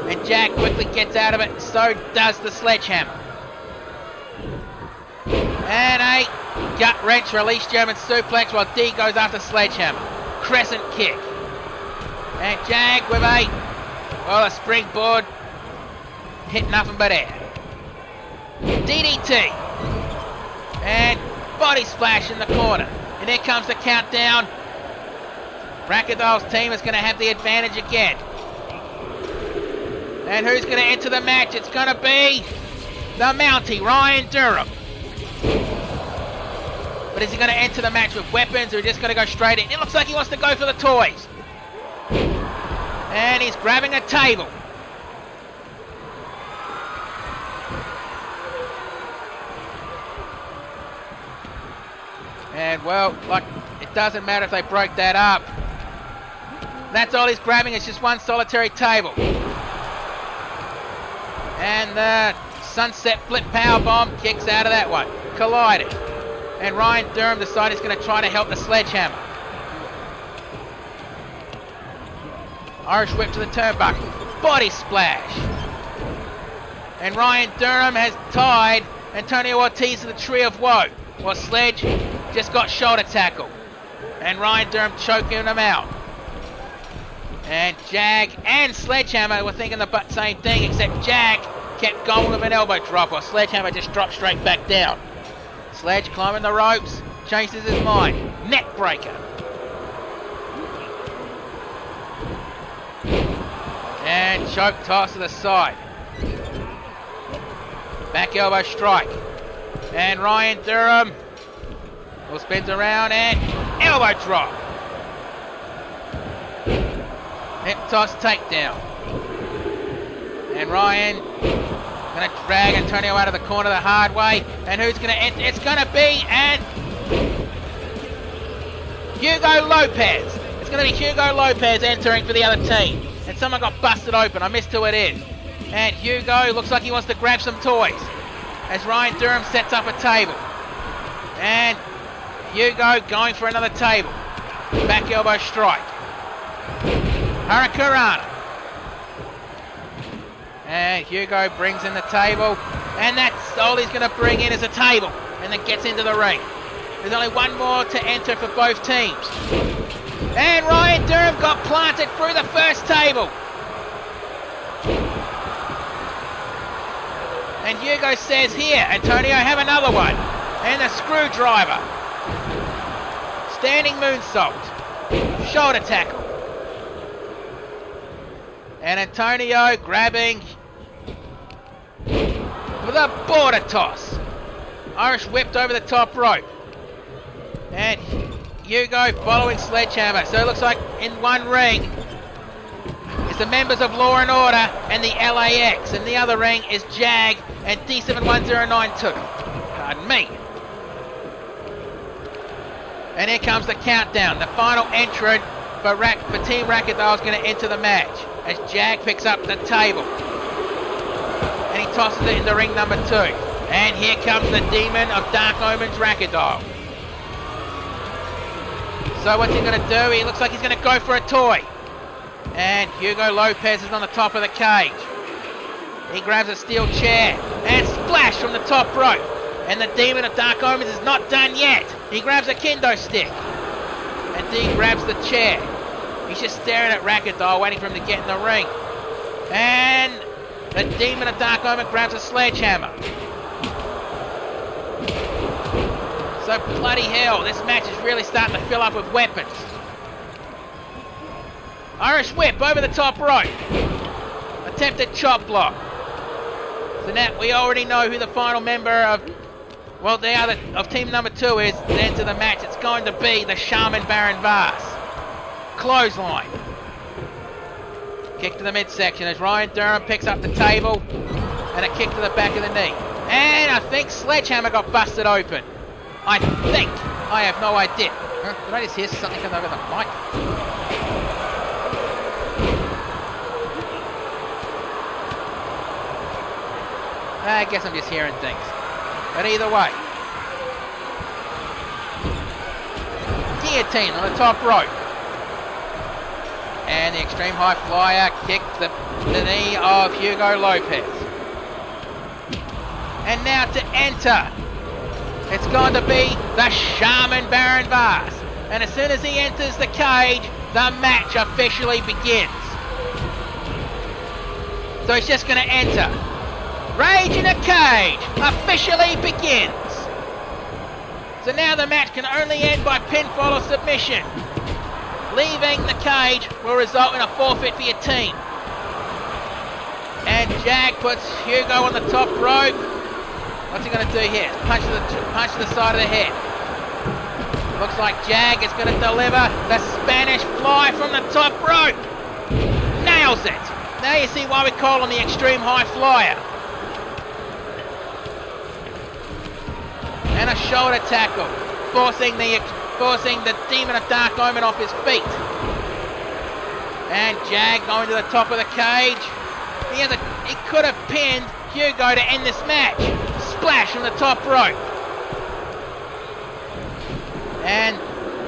And Jag quickly gets out of it, so does the Sledgehammer. And a gut wrench release German suplex while D goes after Sledgehammer. Crescent kick. And Jag with a springboard hit nothing but air. DDT. And body splash in the corner. And here comes the countdown. Rackadoll's team is going to have the advantage again. And who's going to enter the match? It's going to be the Mountie, Ryan Durham. But is he going to enter the match with weapons, or is he just going to go straight in? It looks like he wants to go for the toys. And he's grabbing a table. And well, like, it doesn't matter if they broke that up. That's all he's grabbing, it's just one solitary table. And the sunset flip powerbomb kicks out of that one. Collided. And Ryan Durham decided he's going to try to help the sledgehammer. Irish whip to the turnbuckle. Body splash. And Ryan Durham has tied Antonio Ortiz to the Tree of Woe. While Sledge just got shoulder tackle. And Ryan Durham choking him out. And Jag and Sledgehammer were thinking the same thing, except Jag kept going with an elbow drop, while Sledgehammer just dropped straight back down. Sledge climbing the ropes, changes his mind. Neck breaker. And choke toss to the side. Back elbow strike. And Ryan Durham will spins around and elbow drop. Hip toss takedown. And Ryan going to drag Antonio out of the corner the hard way. And who's going to enter? It's going to be Hugo Lopez. It's going to be Hugo Lopez entering for the other team. And someone got busted open. I missed who it is. And Hugo looks like he wants to grab some toys as Ryan Durham sets up a table. And Hugo going for another table. Back elbow strike. Hurricanrana. And Hugo brings in the table. And that's all he's going to bring in is a table. And then gets into the ring. There's only one more to enter for both teams. And Ryan Durham got planted through the first table. And Hugo says, here, Antonio, have another one. And a screwdriver. Standing moonsault. Shoulder tackle. And Antonio grabbing with a border toss. Irish whipped over the top rope. And Hugo following Sledgehammer. So it looks like in one ring is the members of Law and Order and the LAX. And the other ring is Jag and D71092. Pardon me. And here comes the countdown. The final entrant for Team Rackadoll is going to enter the match as Jag picks up the table. And he tosses it into ring number 2. And here comes the Demon of Dark Omens Rackadoll. So what's he going to do? He looks like he's going to go for a toy. And Hugo Lopez is on the top of the cage. He grabs a steel chair and splash from the top rope. And the Demon of Dark Omens is not done yet. He grabs a kendo stick. And Dean grabs the chair. He's just staring at Rackadoll, waiting for him to get in the ring. And the Demon of Dark Omen grabs a sledgehammer. So bloody hell, this match is really starting to fill up with weapons. Irish whip over the top rope. Attempted chop block. So now we already know who the final member of, well, the other of team number 2 is to enter the match. It's going to be the Shaman Baron Vars. Clothesline. Kick to the midsection as Ryan Durham picks up the table. And a kick to the back of the knee. And I think Sledgehammer got busted open. I think. I have no idea. Did I just hear something come over the mic? I guess I'm just hearing things. But either way. Guillotine on the top rope. And the Extreme High Flyer kicks the knee of Hugo Lopez. And now to enter. It's going to be the Shaman Baron Vars. And as soon as he enters the cage, the match officially begins. So he's just going to enter. Rage in a Cage officially begins. So now the match can only end by pinfall or submission. Leaving the cage will result in a forfeit for your team. And Jag puts Hugo on the top rope. What's he going to do here? Punch to the side of the head. Looks like Jag is going to deliver the Spanish fly from the top rope. Nails it. Now you see why we call him the Extreme High Flyer. And a shoulder tackle, forcing the Demon of Dark Omen off his feet. And Jag going to the top of the cage. He could have pinned Hugo to end this match. Splash from the top rope. And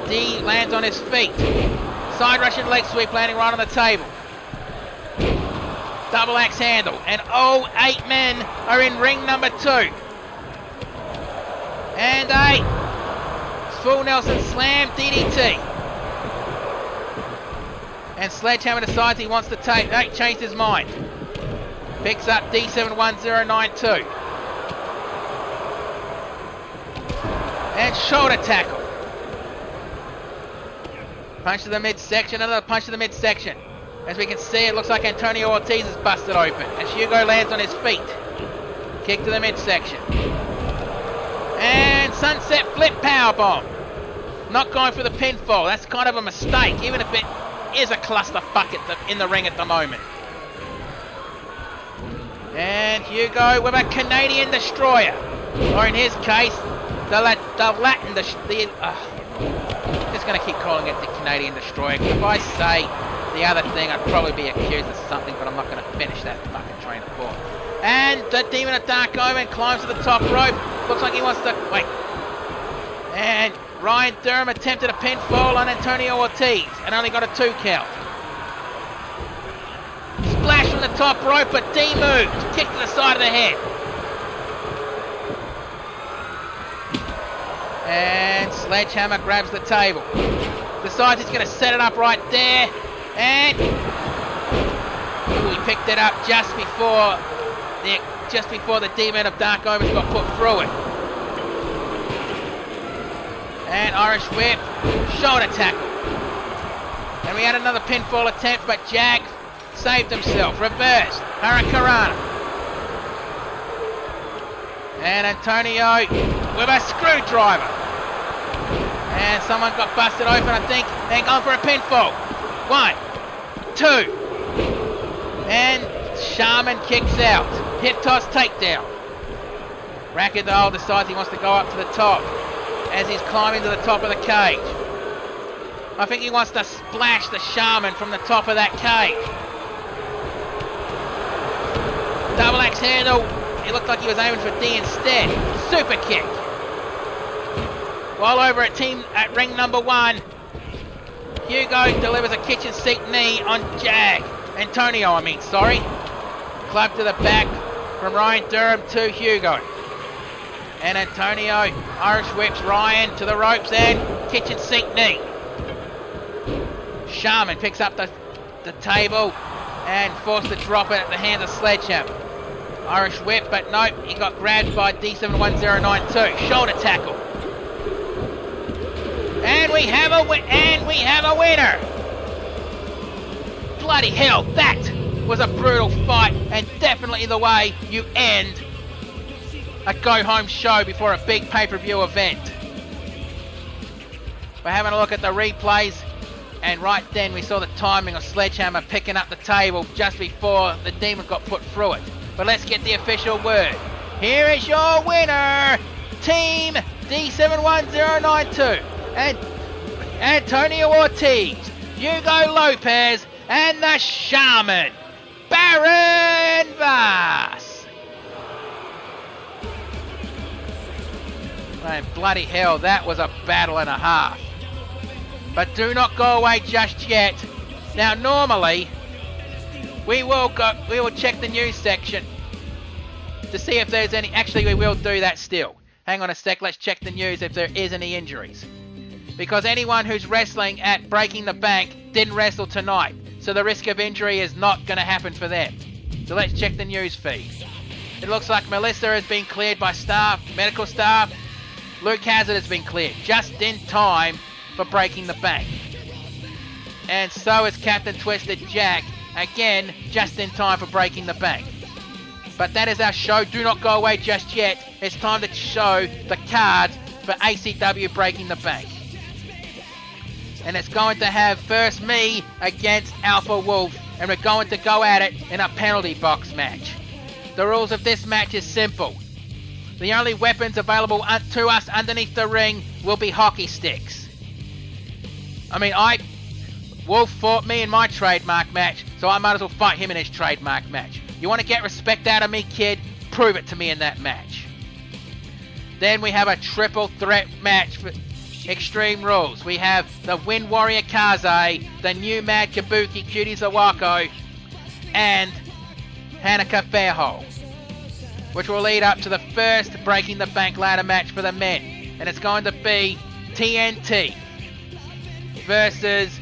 D lands on his feet. Side Russian leg sweep landing right on the table. Double axe handle. And all 8 men are in ring number 2. And a full Nelson slam DDT. And Sledgehammer decides he wants to change his mind. Picks up D71092. And shoulder tackle. Punch to the midsection, another punch to the midsection. As we can see, it looks like Antonio Ortiz is busted open as Hugo lands on his feet. Kick to the midsection. And sunset flip powerbomb. Not going for the pinfall. That's kind of a mistake, even if it is a clusterfuck in the ring at the moment. And Hugo with a Canadian Destroyer. Or in his case, the Latin Destroyer. Just going to keep calling it the Canadian Destroyer. If I say the other thing, I'd probably be accused of something, but I'm not going to finish that fucking train of thought. And the Demon of Dark Omen climbs to the top rope. Looks like he wants to... Wait. And Ryan Durham attempted a pinfall on Antonio Ortiz and only got a 2 count. Splash from the top rope, but D moves. Kick to the side of the head. And Sledgehammer grabs the table. Decides he's going to set it up right there. And he picked it up just before the Demon of Dark Omens got put through it. And Irish Whip, shoulder tackle. And we had another pinfall attempt, but Jag saved himself. Reverse, Hurricanrana. And Antonio with a screwdriver. And someone got busted open, I think. They're going for a pinfall. 1, 2. And Shaman kicks out. Hip toss takedown. Rackedahl decides he wants to go up to the top as he's climbing to the top of the cage. I think he wants to splash the Shaman from the top of that cage. Double axe handle. It looked like he was aiming for D instead. Super kick. While over at ring number 1, Hugo delivers a kitchen sink knee on Jag. Antonio, sorry. Club to the back from Ryan Durham to Hugo. And Antonio Irish whips Ryan to the ropes and kitchen sink knee. Shaman picks up the table and forced to drop it at the hands of Sledgehammer. Irish whip, but nope, he got grabbed by D71092. Shoulder tackle. And we have a winner. Bloody hell, that was a brutal fight and definitely the way you end a go-home show before a big pay-per-view event. We're having a look at the replays, and right then we saw the timing of Sledgehammer picking up the table just before the Demon got put through it. But let's get the official word. Here is your winner, Team D71092, and Antonio Ortiz, Hugo Lopez, and the Shaman, Baron Vaz. Man, bloody hell, that was a battle and a half. But do not go away just yet. Now, normally, we will check the news section to see if there's any. Actually, we will do that still. Hang on a sec, let's check the news if there is any injuries. Because anyone who's wrestling at Breaking the Bank didn't wrestle tonight, so the risk of injury is not going to happen for them. So let's check the news feed. It looks like Melissa has been cleared by medical staff. Luke Hazard has been cleared just in time for Breaking the Bank. And so is Captain Twisted Jack, again, just in time for Breaking the Bank. But that is our show. Do not go away just yet. It's time to show the cards for ACW Breaking the Bank. And it's going to have first me against Alpha Wolf, and we're going to go at it in a penalty box match. The rules of this match is simple. The only weapons available to us underneath the ring will be hockey sticks. Wolf fought me in my trademark match, so I might as well fight him in his trademark match. You want to get respect out of me, kid? Prove it to me in that match. Then we have a triple threat match for Extreme Rules. We have the Wind Warrior Kaze, the new Mad Kabuki Cutie Zawako, and Hanukkah Fairhole, which will lead up to the first Breaking the Bank ladder match for the men. And it's going to be TNT versus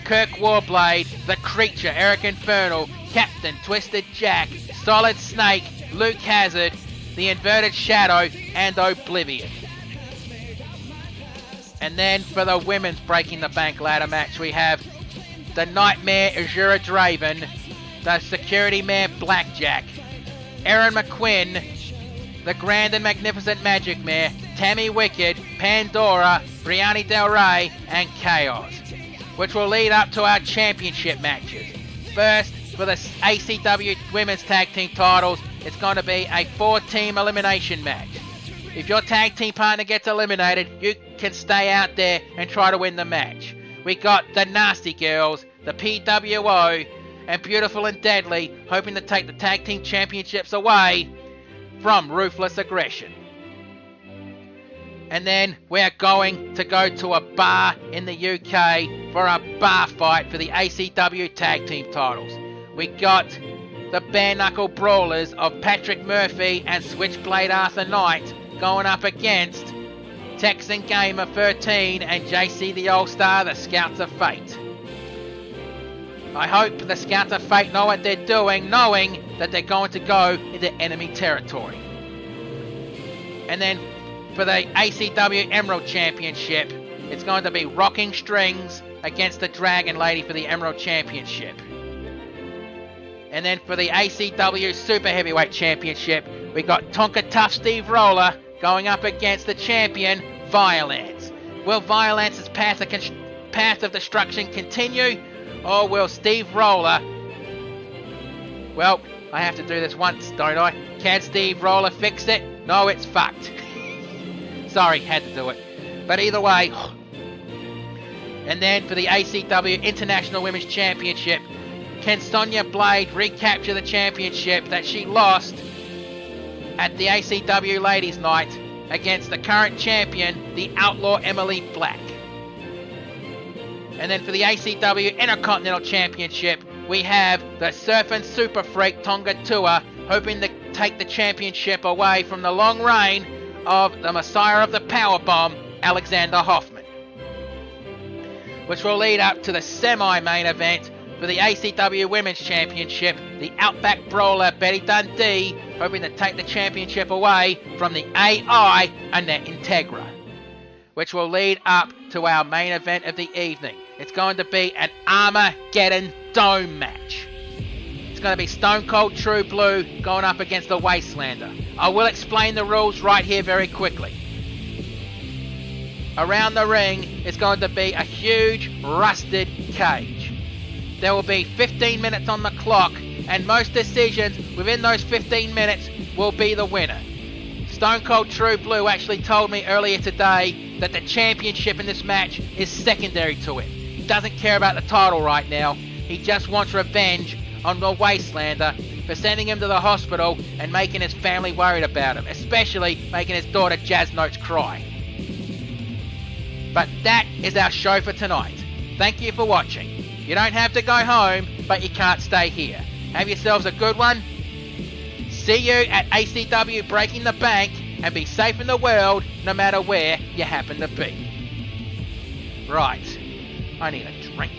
Kirk Warblade, The Creature, Eric Infernal, Captain Twisted Jack, Solid Snake, Luke Hazard, The Inverted Shadow, and Oblivion. And then for the women's Breaking the Bank ladder match, we have the Nightmare Azura Draven, the Security Man Blackjack, Erin McQuinn, the Grand and Magnificent Magic Mare, Tammy Wicked, Pandora, Brianni Del Rey, and Chaos, which will lead up to our championship matches. First, for the ACW Women's Tag Team titles, it's going to be a 4-team elimination match. If your tag team partner gets eliminated, you can stay out there and try to win the match. We got the Nasty Girls, the PWO, and Beautiful and Deadly, hoping to take the tag team championships away from Ruthless Aggression. And then we're going to go to a bar in the UK for a bar fight for the ACW tag team titles. We got the bare knuckle brawlers of Patrick Murphy and Switchblade Arthur Knight going up against Texan Gamer 13 and JC the All-Star, the Scouts of Fate. I hope the Scouts of Fate know what they're doing, knowing that they're going to go into enemy territory. And then for the ACW Emerald Championship, it's going to be Rocking Strings against the Dragon Lady for the Emerald Championship. And then for the ACW Super Heavyweight Championship, we got Tonka Tough Steve Roller going up against the champion, Violence. Will Violence's path of destruction continue, or will Steve Roller... Well, I have to do this once, don't I? Can Steve Roller fix it? No, it's fucked. Sorry, had to do it. But either way... And then for the ACW International Women's Championship, can Sonya Blade recapture the championship that she lost at the ACW Ladies Night against the current champion, the Outlaw Emily Black? And then for the ACW Intercontinental Championship, we have the Surfing Super Freak Tonga Tua, hoping to take the championship away from the long reign of the Messiah of the Powerbomb, Alexander Hoffman. Which will lead up to the semi-main event for the ACW Women's Championship, the Outback Brawler Betty Dundee, hoping to take the championship away from the AI Annette Integra. Which will lead up to our main event of the evening. It's going to be an Armageddon Dome match. It's going to be Stone Cold True Blue going up against the Wastelander. I will explain the rules right here very quickly. Around the ring is going to be a huge rusted cage. There will be 15 minutes on the clock, and most decisions within those 15 minutes will be the winner. Stone Cold True Blue actually told me earlier today that the championship in this match is secondary to it. He doesn't care about the title right now. He just wants revenge on the Wastelander for sending him to the hospital and making his family worried about him, especially making his daughter Jazz Notes cry. But that is our show for tonight. Thank you for watching. You don't have to go home, but you can't stay here. Have yourselves a good one. See you at ACW Breaking the Bank, and be safe in the world no matter where you happen to be. Right, I need a drink.